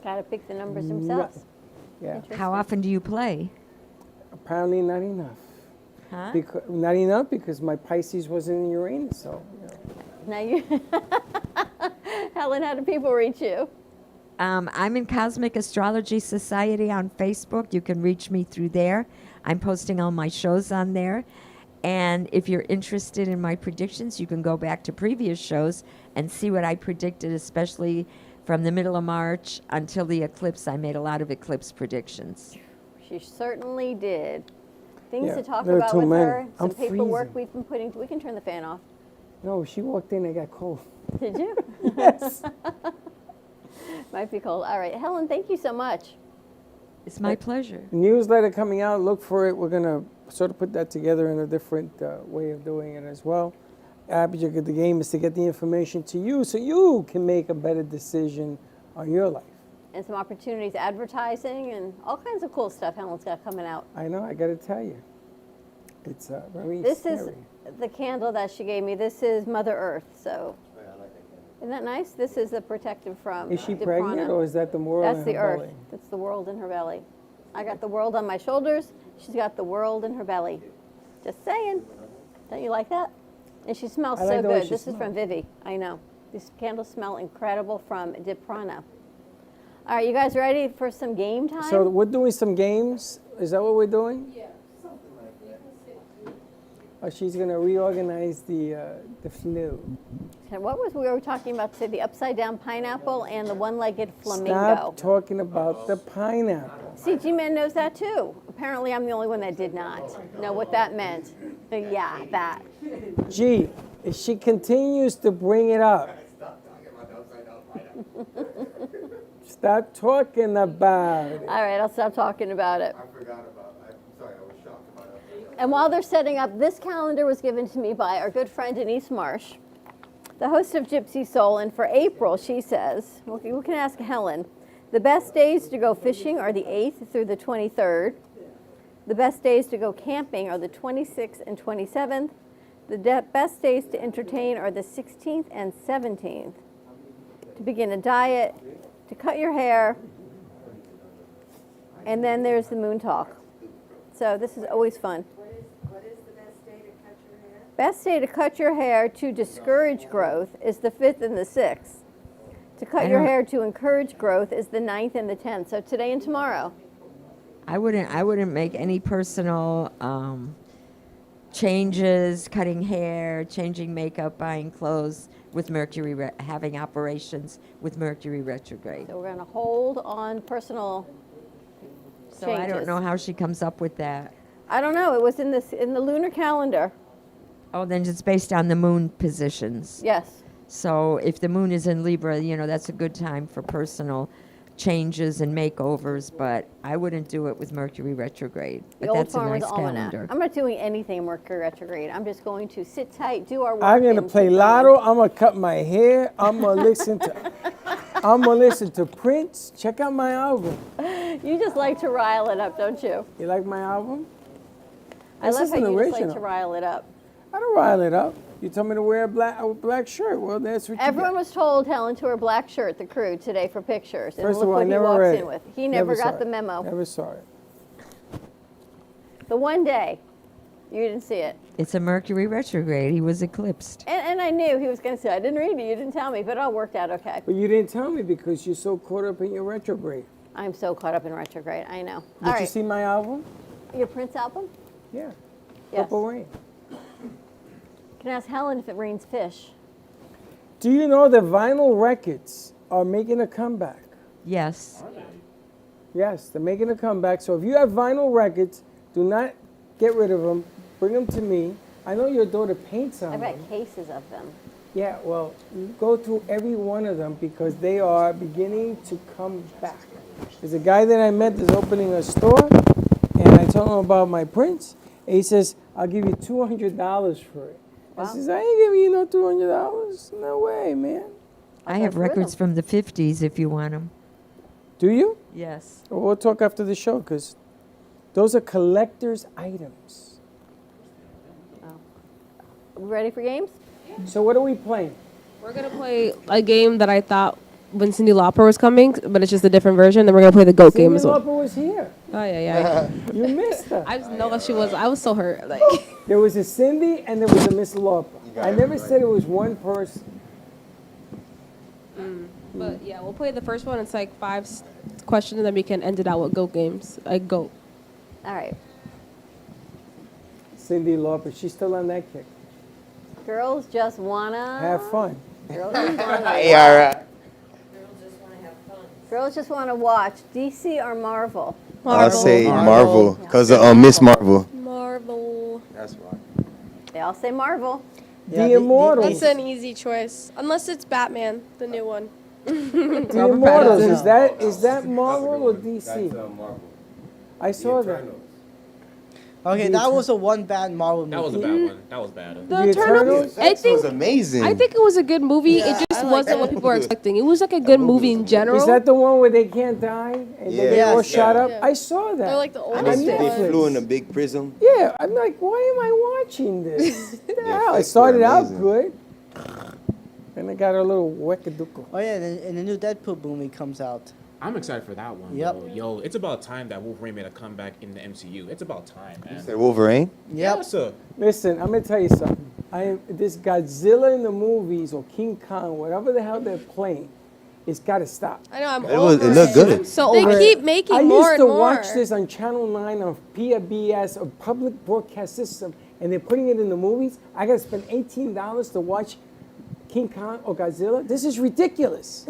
Got to pick the numbers themselves. Yeah. How often do you play? Apparently not enough. Huh? Not enough because my Pisces wasn't in Uranus, so. You know. Now you, Helen, how do people reach you? I'm in Cosmic Astrology Society on Facebook. You can reach me through there. I'm posting all my shows on there. And if you're interested in my predictions, you can go back to previous shows and see what I predicted, especially from the middle of March until the eclipse. I made a lot of eclipse predictions. She certainly did. Things Yeah, to talk there are about too with many. her. Some I'm paperwork freezing. we've been putting. We can turn the fan off. No, she walked in, I got cold. Did you? Yes. Might be cold. All right, Helen, thank you so much. It's my pleasure. Newsletter coming out, look for it. We're going to sort of put that together in a different way of doing it as well. Object of the game is to get the information to you so you can make a better decision on your life. And some opportunities, advertising, and all kinds of cool stuff Helen's got coming out. I know, I got to tell you. It's very This scary. is the candle that she gave me. This is Mother Earth, so. Isn't that nice? This is the protective from Is she Di pregnant Prana. or is that the world That's in the her Earth. belly? That's the world in her belly. I got the world on my shoulders. She's got the world in her belly. Just saying. Don't you like that? And she smells I so like the way good. she This is smells. from Vivi. I know. These candles smell incredible from Di Prana. All right, you guys ready for some game time? So we're doing some games. Is that what we're doing? Yeah. Oh, she's going to reorganize the flu. And what was we were talking about today? The upside down pineapple and the one-legged flamingo. Stop talking about the pineapple. See, G-Man knows that too. Apparently, I'm the only one that did not know what that meant. Yeah, that. Gee, if she continues to bring it up, stop talking about it. All right, I'll stop talking about it. I forgot about it. I'm sorry, I was shocked about it. And while they're setting up, this calendar was given to me by our good friend Denise Marsh. The host of Gypsy Soul, and for April, she says, we can ask Helen, the best days to go fishing are the 8th through the 23rd. The best days to go camping are the 26th and 27th. The best days to entertain are the 16th and 17th. To begin a diet, to cut your hair, and then there's the moon talk. So this is always fun. What is the best day to cut your hair? Best day to cut your hair to discourage growth is the 5th and the 6th. To cut your hair to encourage growth is the 9th and the 10th. So today and tomorrow. I wouldn't make any personal changes, cutting hair, changing makeup, buying clothes with Mercury, having operations with Mercury retrograde. So we're going to hold on personal So I don't know how she comes up with that. I don't know. It was in the lunar calendar. Oh, then it's based on the moon positions. Yes. So if the moon is in Libra, that's a good time for personal changes and makeovers, but I wouldn't do it with Mercury retrograde. The But Old that's a Farmer's nice Almanac. calendar. I'm not doing anything Mercury retrograde. I'm just going to sit tight, do our work. I'm gonna and play keep lotto. going. I'm gonna cut my hair. I'm gonna listen to Prince. Check out my album. You just like to rile it up, don't you? You like my album? I This love is how an you just original. like to rile it up. I don't rile it up. You told me to wear a black shirt. Well, that's what Everyone you was told Helen to wear black shirt, the crew, today for pictures. And First look of all, what I he never walks read in it. with. He never saw got the it. memo. Never saw it. The one day, you didn't see it. It's a Mercury retrograde. He was eclipsed. And I knew he was going to say, I didn't read it, you didn't tell me, but it all worked out okay. But you didn't tell me because you're so caught up in your retrograde. I'm so caught up in retrograde, I know. Did All you right, see my album? your Prince album? Yeah. Yes. Purple Rain. Can I ask Helen if it rains fish? Do you know that vinyl records are making a comeback? Yes. Yes, they're making a comeback. So if you have vinyl records, do not get rid of them. Bring them to me. I know your daughter paints on I've them. got cases of them. Yeah, well, go through every one of them because they are beginning to come back. There's a guy that I met that's opening a store, and I told him about my prints, and he says, I'll give you $200 for it. I says, I ain't giving you no $200. No way, man. I have records from the 50s if you want them. Do you? Yes. Well, we'll talk after the show because those are collector's items. We ready for games? So what are we playing? We're going to play a game that I thought when Cyndi Lauper was coming, but it's just a different version. Then we're going to play the GOAT game as well. Cyndi Lauper was here. Oh, yeah. You missed her. I just know that she was. I was so hurt. Like, There was a Cindy and there was a Miss Lauper. I never said it was one person. but yeah, we'll play the first one. It's like 5 questions, and then we can end it out with GOAT games. Like GOAT. All right. Cyndi Lauper, she's still on that kick. Girls just wanna Have fun. Girls just wanna Hey, all right. Girls just wanna watch. DC or Marvel? I'll say Marvel because of Miss Marvel. Marvel. That's right. They all say Marvel. The Immortals. That's an easy choice, unless it's Batman, the new one. The Immortals, is that Marvel or DC? Marvel. I saw that. Okay, that was a one bad Marvel movie. That was a bad one. That was bad. The Eternals. I think was amazing. I think it was a good movie. Yeah, it just I like wasn't that what people were expecting. It was like a good movie in general. Is that the one where they can't die and they get all Yes. shot up? Yeah. I saw that. They're like the On oldest They Netflix. flew in a big prism. Yeah, I'm like, why am I watching this? The hell? It effects started were out amazing. good. And it got a little wackadoodle. Oh yeah, and the new Deadpool movie comes out. I'm excited for that one. Yep. Yo, it's about time that Wolverine made a comeback in the MCU. It's about time, man. Say Wolverine? Yep. Yeah, sir. Listen, I'm gonna tell you something. This Godzilla in the movies or King Kong, whatever the hell they're playing, it's got to stop. I know, I'm It was- over it looked good. I'm so over They keep making I more used and to more. watch this on Channel 9 on PBS, a public broadcast system, and they're putting it in the movies. I got to spend $18 to watch King Kong or Godzilla. This is ridiculous.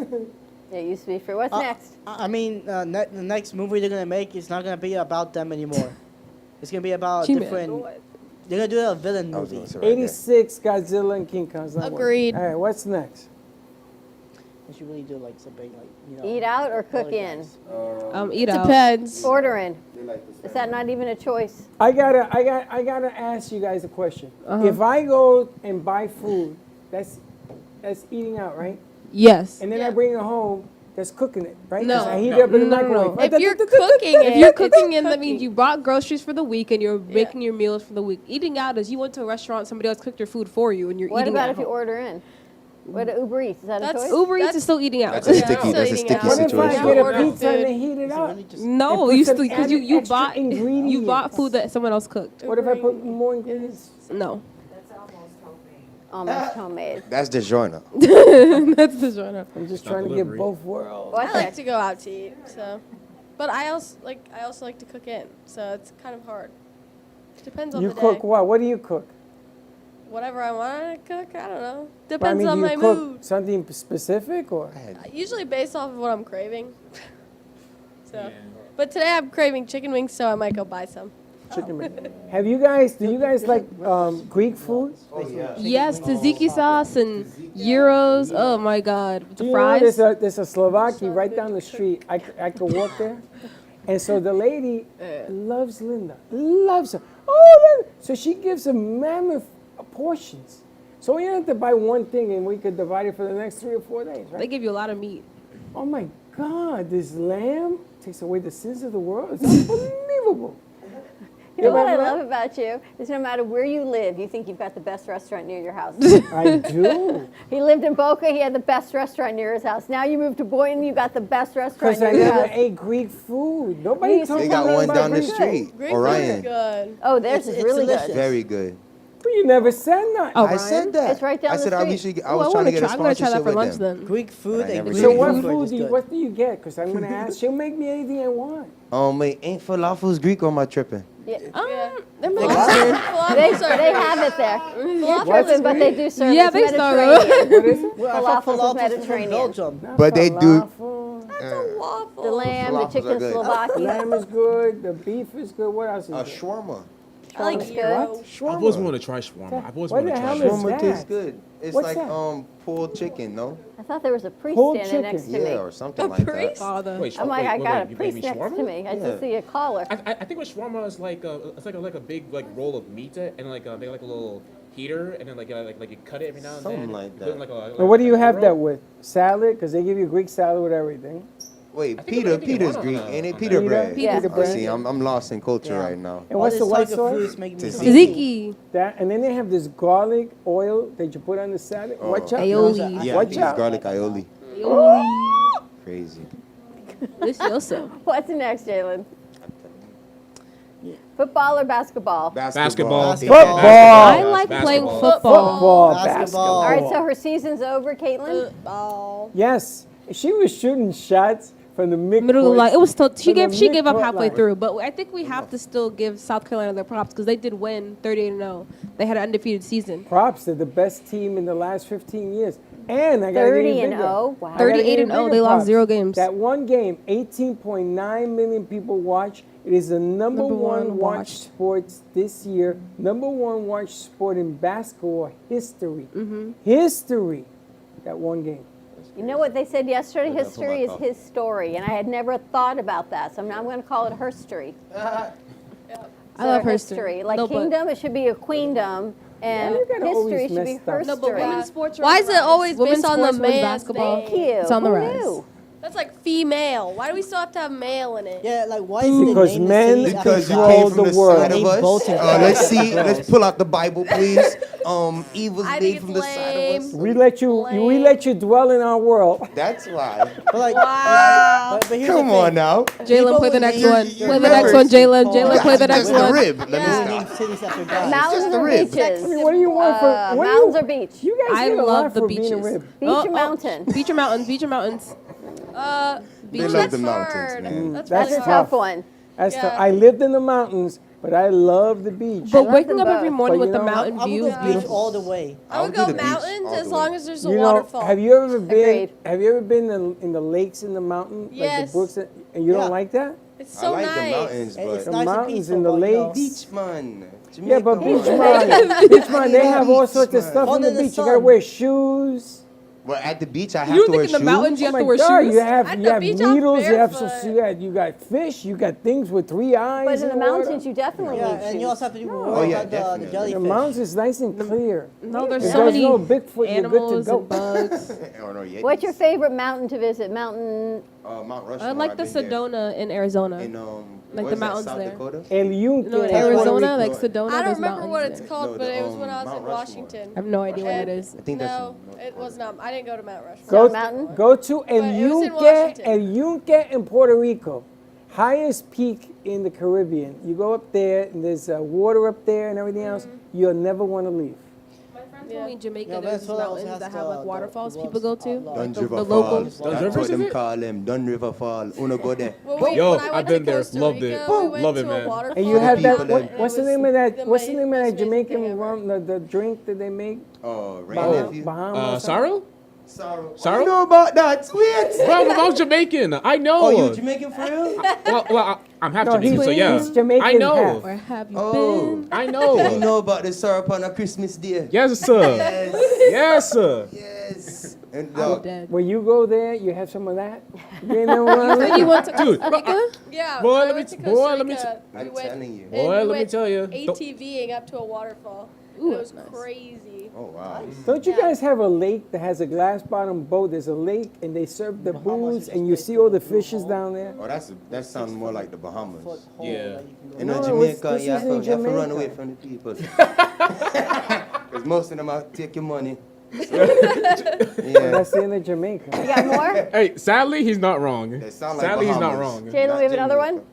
It used to be free. What's next? I mean, the next movie they're gonna make is not gonna be about them anymore. It's gonna be about She- different. They're gonna do a villain movie. 86 Godzilla and King Kong's not working. Agreed. All right, what's next? They should really do like something like Eat out or cook in? Eat out. Depends. Order in. Is that not even a choice? I gotta ask you guys a question. Uh-huh. If I go and buy food, that's that's eating out, right? Yes. And then I bring it home. That's cooking it, right? No. 'Cause I heat it up in the No. microwave. If you're cooking it, If you're it's cooking it, that cooking. means you bought groceries for the week and you're making your meals for the week. Eating out is you went to a restaurant, somebody else cooked your food for you, and you're What eating about at if you home. order in? What Uber Eats? Is that a choice? Uber Eats is still eating out. That's a sticky situation. What if I get a pizza and they heat it up? No, And you put some still because you extra bought ingredients. food that someone else cooked. What if I put more ingredients? No. Almost homemade. That's DiGiorno. That's the genre. I'm just Not trying to get delivery. both worlds. I like to go out to eat, so. But I also like to cook in, so it's kind of hard. Depends on You the cook day. what? What do you cook? Whatever I want to cook, I don't know. But Depends on do my you cook mood. something specific or? Usually based off of what I'm craving. So, but today I'm craving chicken wings, so I might go buy some. Chicken wing. Do you guys like Greek food? Yes, tzatziki sauce and gyros. Oh my God, with Do the you know fries. there's a Slovakia right down the street. I could walk there. And so the lady loves Linda. Loves her. Oh, so she gives them mammoth portions. So we have to buy one thing and we could divide it for the next 3 or 4 days, right? They give you a lot of meat. Oh my God, this lamb takes away the sins of the world. It's unbelievable. You know what I love about you is no matter where you live, you think you've got the best restaurant near your house. I do. He lived in Boca, he had the best restaurant near his house. Now you moved to Boynton, you got the best restaurant Because near I your never house. ate Greek food. Nobody told me They got nothing one about down the Greek street. food. Greek Orion. food is good. Oh, theirs is really good. Very good. But you never said nothing. Oh, I said that. It's right down I the said street. I was trying to get a I'm gonna try that sponsorship for with lunch them. then. Greek food But I and never Greek So did. what food food is do you, good. what do you get? Because I'm going to ask. She'll make me anything I want. Wait, ain't falafels Greek or am I tripping? Yeah. They're They, mustard. they have it there. Falafels, but they do serve Yeah, it's they serve Mediterranean. What is it? Well, I thought Falafels is falafels from Mediterranean. Belgium. But they do. Falafel. The lamb, the Falafels are chicken good. Slovakia. Lamb is good. The beef is good. What else is A good? shawarma. I like Shawarma's gyro. good. I've always wanted to try shawarma. I've always What wanted the to try hell is shawarma. Shawarma that? tastes good. It's What's like that? pulled chicken, no? I thought there was a priest Pulled standing next to chicken. me. Yeah, or something like that. Father. Wait, I'm like, I got a you priest made next shawarma? to me. I Yeah. just see a collar. I think with shawarma is like it's like a big like roll of meat and like they like a little heater and then like you cut it every now and then. Something like Put it in that. And what do you like a have roll. that with? Salad? Because they give you Greek salad with everything. Wait, I think it Peter's was Greek. on Ain't it on Peter Peter? bread? Yeah. Peter Oh, bread. see, I'm lost in culture right now. And what's the All white this talk of food sauce? is making me Tzatziki. Tzatziki. That, and then they have this garlic oil that you put on the salad. Oh. Watch out. Aioli. Yeah, I Watch think it's out. garlic aioli. Aioli. Crazy. Delicioso. What's next, Jalen? Football or basketball? Basketball. Football. I like playing football. Football. Basketball. Basketball. All right, so her season's over, Caitlin? Ball. Yes. She was shooting shots from the Middle of the midcourt. line. It was still she From the gave up midcourt halfway line. through, but I think we have to still give South Carolina their props because they did win 38-0. They had an undefeated season. Props. They're the best team in the last 15 years. And I got 30 and 0. Wow. 38-0. They lost 0 games. That one game, 18.9 million people watch. It is the number one watched sports this year. Number one watched sport in basketball history. History. That one game. You know what they said yesterday? Yeah, that's what History I is thought. his story, and I had never thought about that. So now I'm going to call it herstory. I love history. Like No, but- kingdom, it should be a queendom, and you gotta history always should be mess up. herstory. No, but women's sports are Why on is the it rise. always Women's based on the sports, women's man basketball? Thank you. It's on the Who rise. knew? That's like female. Why do we still have to have male in it? Yeah, like why is it Because named men the city after Because you God? came control from the the world. side of Named us. Bolton. Let's see. Let's pull out the Bible, please. Evil's I made think from it's the side of us. We let you dwell in our world. That's why. But like, Wow. but here's Come the on thing. now. Jalen, play the next you- one. you Play the remember next one, Jalen. Paul. Jalen, play the next Just the one. rib. Let me People stop. named cities after God. Mountains just the or rib. beaches? I mean, what do you want for? What do mountains you, or beach? You guys I get a love lot the for being a beaches. rib. Beach or mountain? Beach or mountains? Beach or mountains? They Beach. love the That's mountains, hard. man. That's That's really That's a hard. tough one. That's Yeah. tough. I lived in the mountains, but I love the beach. But love waking them up every both. morning But with you the know, mountain I would view go is beach beautiful. all the way. I would do go the beach mountains all as the long way. as there's a You know, waterfall. have you ever been? Agreed. Have you ever been in the lakes in the mountain, like Yes. the brooks, and you Yeah. don't like that? It's I so like nice. the mountains, And but it's The nice and mountains peaceful, and the but, you know, lakes. beach man. Yeah, but Jamaica, beach man. man, beach man, they have all sorts of stuff Fun on the in the beach. You gotta sun. wear shoes. Well, at the beach, I have You to think wear in the shoes. mountains you have to wear God, shoes? You have At you the have beach, I'm needles. You have barefoot. you got fish. You got things with 3 eyes. But in the water. mountains, you definitely Yeah, need and shoes. you also have to do Oh, yeah, the definitely. The jellyfish. mountains is nice and clear. No, there's If so there's many no Bigfoot, you're good to animals go. and bugs. Or no, Yetis. What's your favorite mountain to visit? Mountain. Mount Rushmore. I like I've the been there. Sedona in Arizona. In like what the is that, mountains South there. Dakota? El Yunque. No, in Puerto Arizona, Rico. like Sedona. I don't there's remember what mountains it's there. called, No, but the, it was when I was Mount in Rushmore. Washington. I have no idea what it And is. I think that's No, in it was not. I didn't go to Mount Rushmore. Go, mountain? go to El But it was in Yunque, Washington. El Yunque in Puerto Rico. Highest peak in the Caribbean. You go up there, and there's water up there and everything else. You'll never want to leave. Told me in Jamaica Yeah, there's Venezuela also mountains has that have like the waterfalls world's people go to. outlaw. Dun The River locals. Fall. That's what them call them. Dun River Fall. Uno go there. Well, Yo, when I went I've been to there. Costa Loved Rica, it. We went Love it, to man. a waterfall. And you have people that. that- What's the was name of that? the What's the most name of that amazing thing Jamaican ever. rum? The drink that they make? Oh, rain Bah- nephew. Bahamas. Sorrow? Sorrow. Sorrow? I know about that. Sweet. Bro, I'm Jamaican. I know. Oh, you Jamaican for real? I'm half No, Jamaican, so yeah. he's Jamaican I know. half. Where have you Oh. been? I You know. know about the syrup on a Christmas day? Yes, sir. Yes. Yes, sir. Yes. And I'm dead. When you go there, you have some of that. You know what I So mean? you went to Dude, Costa Rica? Yeah. Boy, I let went me- to boy, Costa let me Rica. I'm We went- telling you. and Boy, we let me went tell you. ATVing up to a waterfall. Ooh, It was that's nice. crazy. Oh, wow. Don't you Yeah. guys have a lake that has a glass bottom boat? There's a lake and they serve the booze and you see all the fishes down there? Oh, that sounds more like the Bahamas. Yeah. In No, Jamaica, this you have, is in to, you have to run Jamaica. away from the people. Because most of them will take your money. Yeah. That's the end of Jamaica. You got more? Hey, sadly, he's not wrong. They sound like Sadly, he's not Bahamas. wrong. Jalen, we have another Jamaica. one?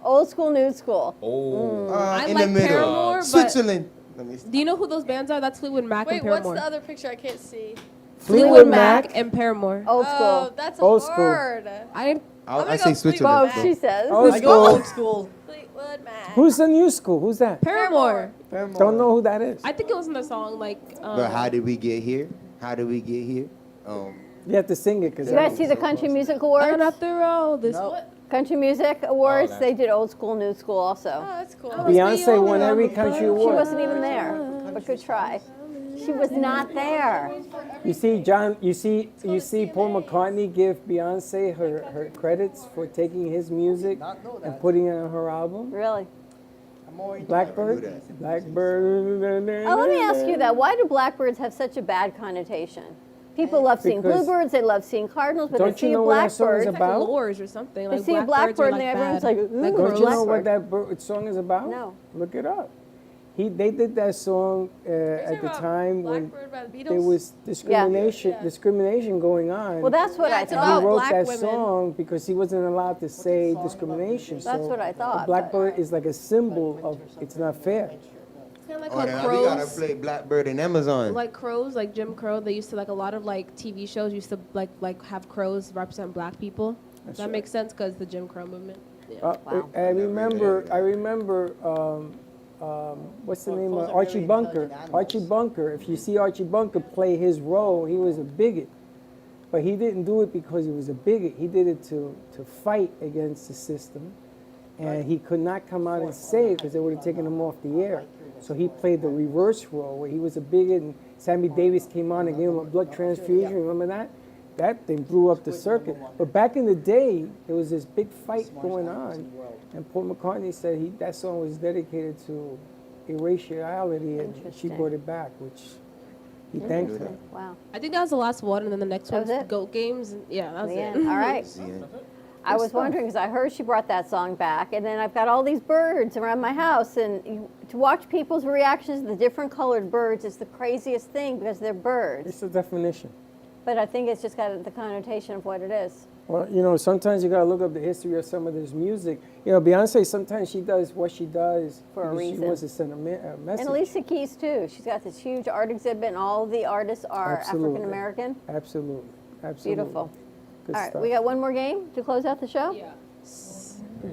Old school, new school. Oh. I in like the middle. Paramore, but- Switzerland. Let me Do you know who those bands are? That's Fleetwood Mac Wait, and what's Paramore. the other picture? I can't see. Fleetwood Mac. and Paramore. Old Oh, school. that's Old school. hard. I I go say Switzerland. Both, she says. Old I go school. old school. Fleetwood Mac. Who's the new school? Who's that? Paramore. Don't know who that is. I think it was in the song like. But how did we get here? How did we get here? You have to sing it because You guys see the Country Music Awards? I'm not the road. This Country Music Awards, they did old school, new school also. Oh, that's cool. Beyonce won every country She award. wasn't even there, but good try. She was not there. You see, John. You see Paul McCartney give Beyonce her credits for taking his music and putting it on her album. Really? Blackbird. Blackbird. Oh, let me ask you that. Why do blackbirds have such a bad connotation? People love seeing Because- bluebirds, they love seeing cardinals, but Don't they see you know a what that song is blackbird. It's like about? lures or something. They Like see a blackbirds are blackbird and like everyone's bad. like, ooh, Like Don't you know blackbird. what that song is about? No. Look it up. They did that song at the about time when Blackbird by the there Beatles? was discrimination Yeah. discrimination going on. Well, that's what Yeah, I it's He thought. about wrote black that women. song because he wasn't allowed to say discrimination. That's so what I thought, a blackbird is like a symbol of it's not fair. It's kind of like Oh, how then we gotta crows. play Blackbird in Amazon. Like crows, like Jim Crow, they used to like a lot of like TV shows used to like have crows represent black people. That's That right. makes sense because the Jim Crow movement. Yeah. I remember. What's the name of Archie Bunker? Archie Bunker. If you see Archie Bunker play his role, he was a bigot, but he didn't do it because he was a bigot. He did it to fight against the system, and he could not come out and say it because they would have taken him off the air. So he played the reverse role where he was a bigot, and Sammy Davis came on and gave him a blood transfusion. Remember that? That thing blew up the circuit. But back in the day, there was this big fight going on, and Paul McCartney said that song was dedicated to erasure,ality, and she brought it back, which he thanked her. Wow. I think that was the last one, and then the next That was one's it? Goat Games. Yeah, that was The it. end. All right. I was wondering because I heard she brought that song back, and then I've got all these birds around my house, and to watch people's reactions to the different colored birds is the craziest thing because they're birds. It's the definition. But I think it's just got the connotation of what it is. Well, sometimes you gotta look up the history of some of this music. Beyonce, sometimes she does what she does For a because reason. she wants to send a message. And Alicia Keys too. She's got this huge art exhibit, and all the artists are Absolutely. African American. Absolutely. Beautiful. Good All right, stuff. we got one more game to close out the show. Yeah.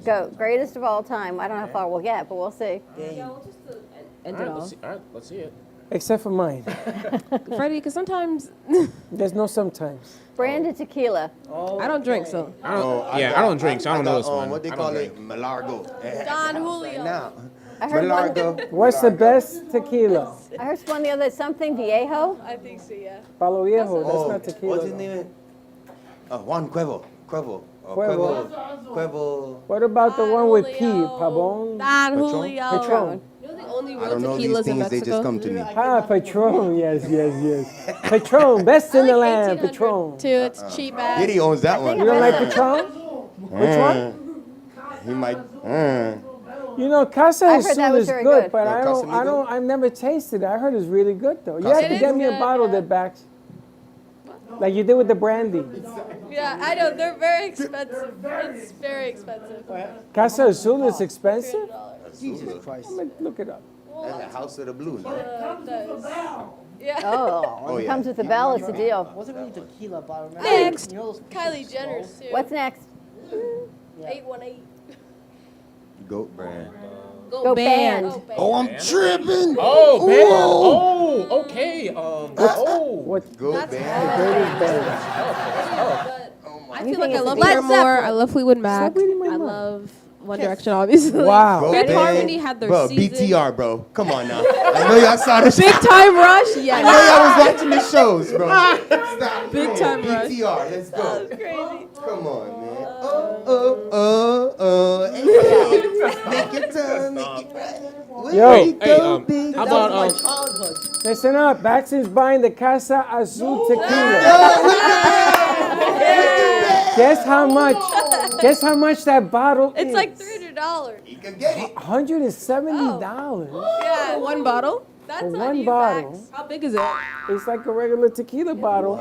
Go, greatest of all time. I don't know how far we'll get, but we'll see. End All it right, all. let's see it. Except for mine. Freddie, because sometimes There's no sometimes. Branded tequila. I don't drink, so. I don't drink, so I don't know this one. What they I call don't it? Malargo. Don Julio. Now. I heard one. What's the best tequila? I heard one the other something Viejo. I think so, yeah. Palo Viejo. That's not tequila. What's his name? Juan Cuevo. Cuevo. Cuevo. What about the one with P? Pabon? Don Patron? Julio. Patron. The only I real don't know these tequilas in things, they Mexico. just come to me. Ah, Patron. Yes. Patron. Best in the land. Patron. Too, it's cheap ass. Diddy owns that one. You don't like Patron? Which one? He might. You know, Casa I heard that Azul was is very good, good. but No, I've never tasted it. I heard it's really good though. You Casa have to It get is me a good, bottle yeah. that backs, like you did with the brandy. Yeah, I know. They're very expensive. It's very expensive. Casa Azul is expensive? Jesus Christ. I'm gonna look it up. That's the House of the Blues. Yeah. Oh, Oh, when it yeah. comes with the bell, it's a deal. Wasn't really tequila bottle. Remember? Next, You know those Kylie Jenner's too. What's next? 818. Goat brand. Go band. Oh, I'm tripping. Oh, man. Whoa. Oh, okay. What? Goat The band. greatest band. I You feel like think I it's love a beer? Paramore. I love Fleetwood Mac. Stop reading my I mind. love One Direction, obviously. Wow. Fifth Goat Harmony band. had their Bro, season. BTR, bro. Come on now. I know y'all saw the Big Time Rush. Yeah. I know y'all was watching the shows, bro. Stop Big playing. Time Rush. BTR, let's go. That's crazy. Come on, man. Make it time, make it right. Yo. Hey, how about My childhood. Listen up. Baxter's buying the Casa Azul tequila. Guess how much? Guess how much that bottle is? It's like $300. You can get it. $170 Yeah, One bottle. that's for on one you, bottle. Max. How big is it? It's like a regular tequila bottle,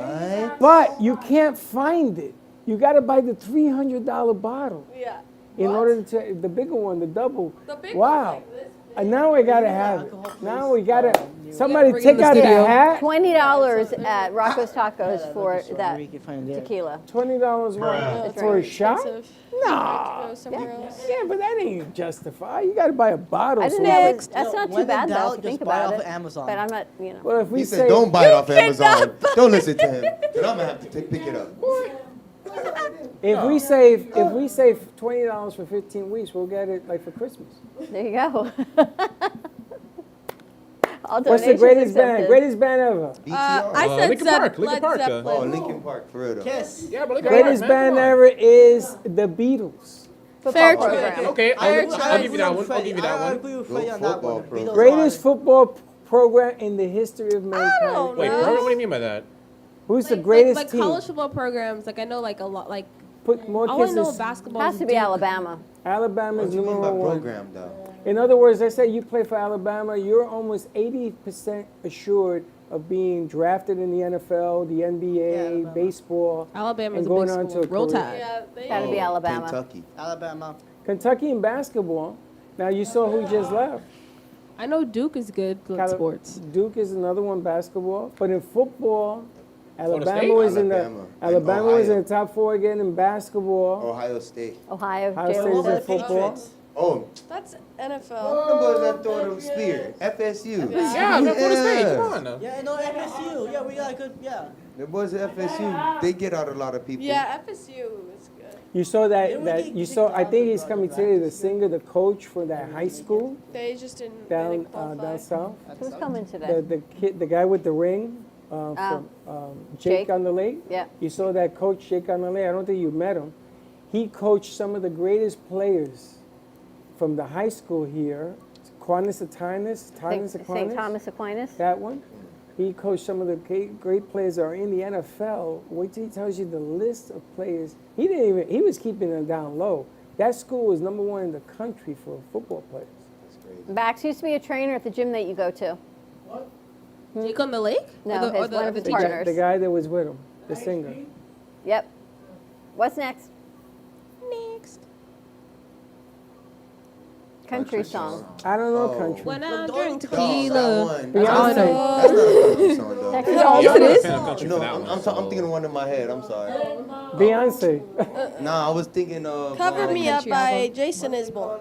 but you can't find it. You got to buy the $300 bottle Yeah. in order to the bigger one, the double. The big Wow. one like this. And now we gotta have it. Now we gotta. Somebody bring it in take the out the studio. hat. $20 at Rocco's Tacos for that Where you can find it. tequila. $20 That's for a right. shot? Expensive. No. Go somewhere else. Yeah, but that ain't justified. You gotta buy a bottle. I didn't so- know that's not When too bad in though doubt, if you just think buy about off it. of Amazon. But I'm not, you know. Well, if we He say said, don't buy it off Amazon. Don't listen to him. Then I'm gonna have to pick it up. if we save $20 for 15 weeks, we'll get it like for Christmas. There you go. All What's the donations greatest band? accepted. Greatest band ever? I said Linkin Park, Linkin Led Park, Zeppelin. Oh, Linkin Park, for real though. Kiss. Yeah, but Linkin Greatest Park, man, band come on. ever is the Beatles. Fair Football choice. program. Okay, I I'll give you that one. I'll Freddie. give you that I one. agree with Go Freddie on that football one. program. Beatles Greatest are- football program in the history of don't mankind. Wait, know. program? What do you mean by that? Who's the Like, greatest like team? college football programs. Like I know, like a lot. Like Put more all I know kisses. of basketball Has is to be Duke. Alabama. Alabama's What do you mean by number one. program though? In other words, they say you play for Alabama, you're almost 80% assured of being drafted in the NFL, the NBA, baseball, Alabama's and a going big on to school. a Roll career. Tide. Yeah, they Gotta be Alabama. Kentucky. Alabama. Kentucky in basketball. Now you saw who just left. I know Duke is good at Cali- sports. Duke is another one basketball, but in football, Florida Alabama State? was in the Alabama. Alabama And was in Ohio. the top 4 again in basketball. Ohio State. Ohio, Ohio State Jalen is in Hurts. football. Oh, That's them NFL. boys that throw the spear. FSU. Yeah, man, Florida State. Come on now. Yeah, no, FSU. Yeah, we got a good, yeah. The boys at FSU, they get out a lot of people. Yeah, FSU is good. You saw Didn't we that get you kicked saw. I out think of he's the coming today. The singer, the coach for that high school They just didn't. down south. Who's coming today? The guy with the ring from Jake Jake? on the Lake. Yeah. You saw that coach Jake on the Lake. I don't think you met him. He coached some of the greatest players from the high school here. St. Thomas Aquinas. That one. He coached some of the great players that are in the NFL. Wait till he tells you the list of players. He was keeping them down low. That school was number 1 in the country for football players. Max used to be a trainer at the gym that you go to. Jake on the Lake? No, one of his partners. The guy that was with him, the singer. Yep. What's next? Next. Country song. I don't know country. When I drink That tequila. one. Beyonce. That's not a country song though. That's Yeah, all I'm it not a is. fan of country No, for that I'm one. thinking of one in my head. I'm sorry. Beyonce. Nah, I was thinking of. Cover Me Up Country by album. Jason Isbell.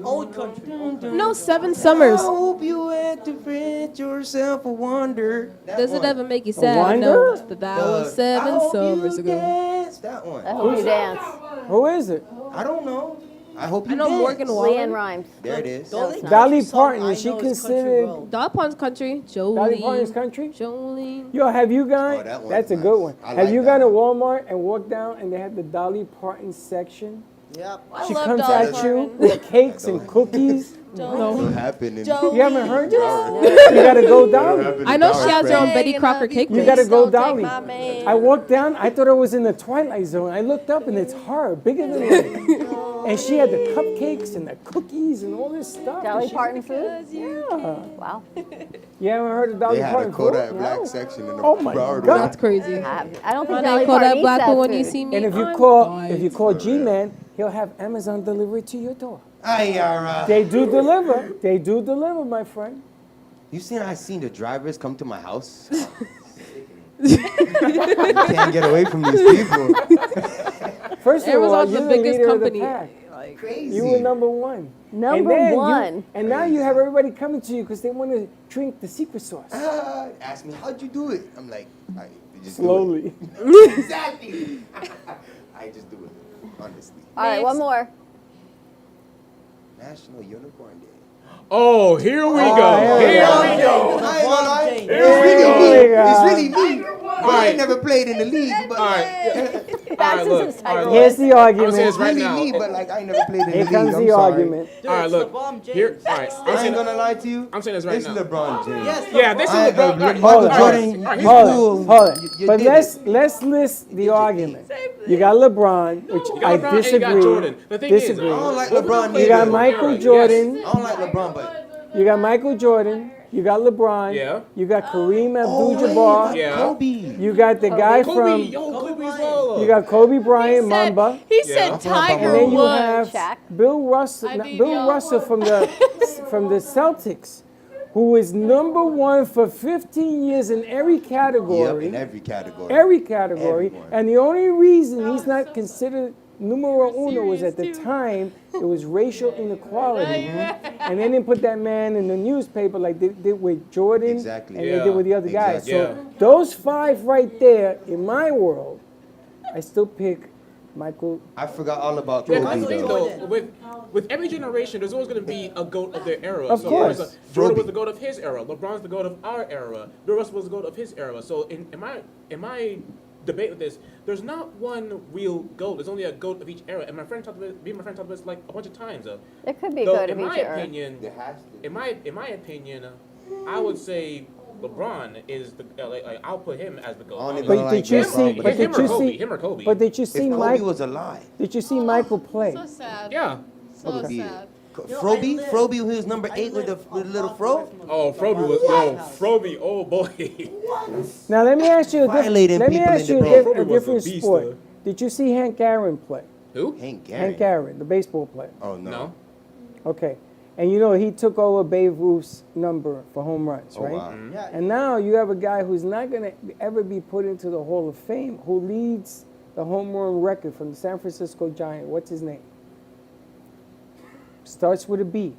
Old country. No, 7 Summers. I hope you had to rent yourself a wonder. Does it ever make you A sad? wonder? No, that was I 7 hope summers you ago. dance. That one. I hope you dance. Who is it? I don't know. I hope I you know dance. Morgan Wallen. Leanne Rhymes. There it is. No, it's not. Dolly song Parton, I is she know is Country considered Road. Dolly Parton's country. Jolene. Dolly Parton's country? Jolene. Yo, have you gone? Oh, that one's That's a nice. good one. I Have like you that gone to one. Walmart and walked down and they have the Dolly Parton section? Yep. She love comes Dolly at Parton. you with cakes and cookies. What happened in Joe- You haven't heard this? Broward. You gotta go What Dolly. happened I in know Broward, she has her own Fred? Betty Crocker cake. You mix. gotta go Don't take Dolly. my man. I walked down. I thought I was in the Twilight Zone. I looked up and it's her, bigger than me. And she had the cupcakes and the cookies and all this stuff. Dolly And she- Parton food? Yeah. Wow. You haven't heard of Dolly They had a Parton Kodak food? Black No. section in the Oh my Broward God. one. That's crazy. I don't think My Dolly name call Parton that eats black that one when you food. see me. And if you I'm call fine. G-Man, he'll have Amazon deliver it to your door. Ay, They do deliver. They do deliver, my friend. I seen the drivers come to my house. You can't get away from these people. First of all, Amazon's you're the the biggest leader company. of the pack. Crazy. You were number one. Number And then one. and now you have everybody coming to you because they want to drink the secret sauce. Ask me, how'd you do it? I'm like, I just do Slowly. it. Exactly. I just do it, honestly. All right, one more. National Unicorn Day. Oh, here we go. here we Here go. we go. I ain't gonna lie. James. It's really Here me. we go. It's really me. But I Alright. ain't never played in the league. But All right. That's look. his All right, title. Here's the I'm saying argument. this right really now. me. But like I ain't never played in the Here league. comes I'm the sorry. argument. Dude, All right, it's look. LeBron James. Here, all right. I ain't gonna lie to you. I'm saying this right It's now. LeBron James. Yes, Yeah, this is I- LeBron. All right, Michael Hold all right, Jordan, all right, you Hold cool. it, hold it. You But did let's list the argument. You got LeBron, which You got I LeBron and you disagree. got Jordan. The thing is, disagree. I don't like both of them LeBron played You got in Michael era. Jordan. Yes. I don't like LeBron, but You got Michael Jordan. You got LeBron. Yeah. You got Kareem oh, Abdul-Jabbar. Yeah. Kobe. You got the guy Kobe, from. yo, Kobe as well. You got Kobe Bryant, Mamba. He Yeah. said I'm talking about Tiger And then you Woods. have Shaq. Bill Russell. I need Bill y'all. Russell from the Celtics, who is number one for 15 years in every Yep, category. in every category. Every category. Everyone. And the only reason he's not considered numero uno was at the time it was racial inequality. And they didn't put that man in the newspaper like they did with Jordan Exactly. and Yeah. they did with the other guys. Exactly. So those five right there, in my world, I still pick Michael. I forgot all about Yeah, Kobe that's the thing though. though. With every generation, there's always going to be a GOAT of their era. Of so course. whereas, Jordan was the GOAT of his era. LeBron's the GOAT of our era. Bill Russell was the GOAT of his era. So in my debate with this, there's not one real GOAT. There's only a GOAT of each era. And my friend talked about this like a bunch of times. There could be a Though, goat in of my each era. opinion, There has to. in my opinion, I would say LeBron is the I'll put him as the GOAT. Only But like did you LeBron, see? but But him did or you Kobe, see? him or Kobe. But did you If see Kobe Mike? was alive, Did you see Michael play? So sad. Yeah. So would be sad. Froby, he was number 8 with the little fro. Oh, Froby was Froby. Oh boy. Now let me ask you a Violating let me people ask in you the a, brain. a Froby was a different beast, sport. though. Did you see Hank Aaron play? Who? Hank Aaron. Hank Aaron, the baseball player. Oh no. No. Okay. And you know he took over Babe Ruth's number for home runs, Oh right? wow. Yeah. And now you have a guy who's not going to ever be put into the Hall of Fame, who leads the home run record from the San Francisco Giant. What's his name? Starts with a B.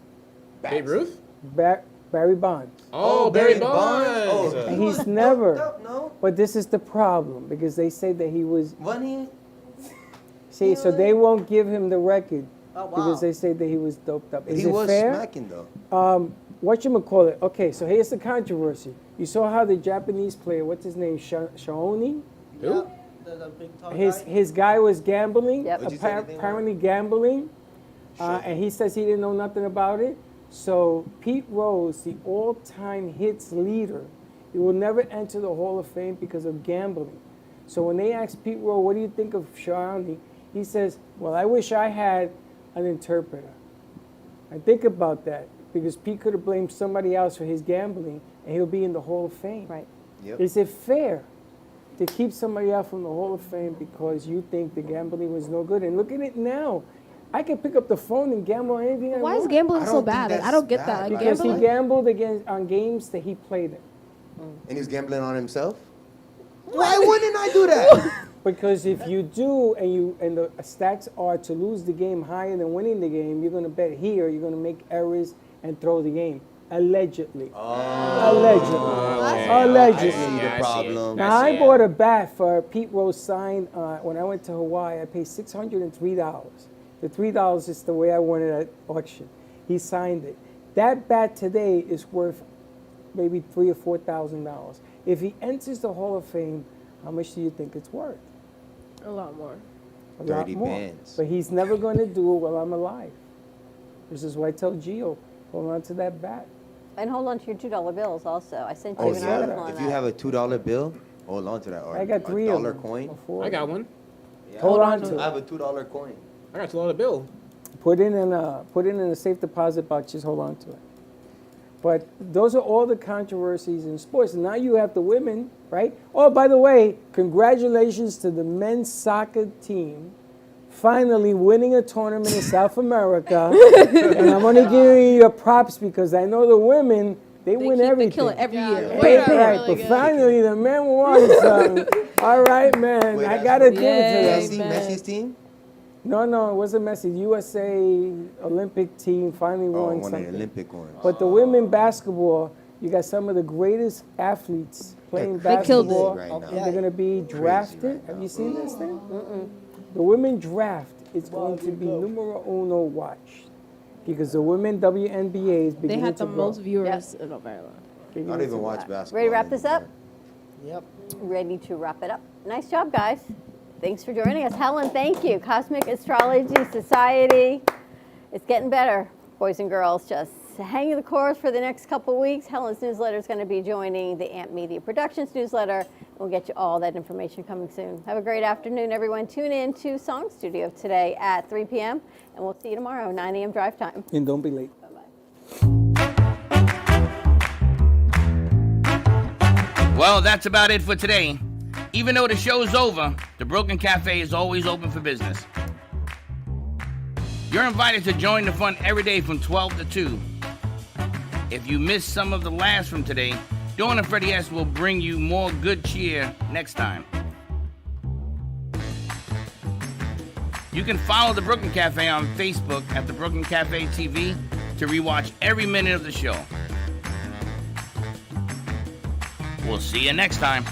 Babe Ruth? Barry Bonds. Oh, Barry Bonds. Oh, And he was he's never. doped up, no? But this is the problem because they say that he was. Wasn't he? See, so they won't give him the record Oh, wow. because they say that he was doped up. Is He it was fair? smacking though. Whatchamacallit? Okay, so here's the controversy. You saw how the Japanese player, what's his name, Shaoni? Who? The big tall His guy. his guy was gambling, Yep. What'd you say his name was? apparently gambling, and he says he didn't know nothing about it. So Pete Rose, the all-time hits leader, he will never enter the Hall of Fame because of gambling. So when they asked Pete Rose, what do you think of Shaoni? He says, well, I wish I had an interpreter. And think about that, because Pete could have blamed somebody else for his gambling, and he'll be in the Hall of Fame. Right. Yep. Is it fair to keep somebody out from the Hall of Fame because you think the gambling was no good? And look at it now. I can pick up the phone and gamble on anything I Why want. is gambling I so don't think bad? Like, I that's don't get bad. that. Like, Because he gambling. gambled on games that he played in. And he was gambling on himself. Why wouldn't I do that? Because if you do, and the stats are to lose the game higher than winning the game, you're going to bet here, you're going to make errors and throw the game. Allegedly. Allegedly. Allegedly. I see the problem. Now, I bought a bat for Pete Rose signed when I went to Hawaii. I paid $603. The $3 is the way I won it at auction. He signed it. That bat today is worth maybe $3,000 or $4,000. If he enters the Hall of Fame, how much do you think it's worth? A lot more. A lot 30 more. bands. But he's never going to do it while I'm alive. This is why I tell Gio, hold on to that bat. And hold on to your $2 bills also. I sent you Oh, an yeah. article on If that. you have a $2 bill, hold on to that. Or I got three a of dollar them. coin. Or four. I got one. Yeah, Hold on to I have it. a $2 coin. I got $2 bill. Put it in a safe deposit box. Just hold on to it. But those are all the controversies in sports. And now you have the women, right? Oh, by the way, congratulations to the men's soccer team finally winning a tournament in South America. And I'm going to give you your props because I know the women, they win everything. They kill it every year. Right, but finally the men won something. All right, man. Wait, I got to give it to them. Messi's team? No, it wasn't Messi. USA Olympic team finally won Won something. an Olympic one. But the women basketball, you got some of the greatest athletes playing basketball. Right now. And they're going to be drafted. Have you seen this thing? The women draft is going to be numero uno watched because the women WNBA is They beginning had to the grow. most viewers in America. I don't even watch basketball. Ready to wrap this up? Yep. Ready to wrap it up. Nice job, guys. Thanks for joining us. Helen, thank you. Cosmic Astrology Society. It's getting better, boys and girls. Just hanging the course for the next couple weeks. Helen's newsletter is going to be joining the AMP Media Productions newsletter. We'll get you all that information coming soon. Have a great afternoon, everyone. Tune in to Song Studio today at 3 p.m. And we'll see you tomorrow, 9 a.m. drive time. And don't be late. Well, that's about it for today. Even though the show's over, the Broken Cafe is always open for business. You're invited to join the fun every day from 12 to 2. If you missed some of the laughs from today, Dawn and Freddie S. will bring you more good cheer next time. You can follow the Brooklyn Cafe on Facebook at the Brooklyn Cafe TV to rewatch every minute of the show. We'll see you next time.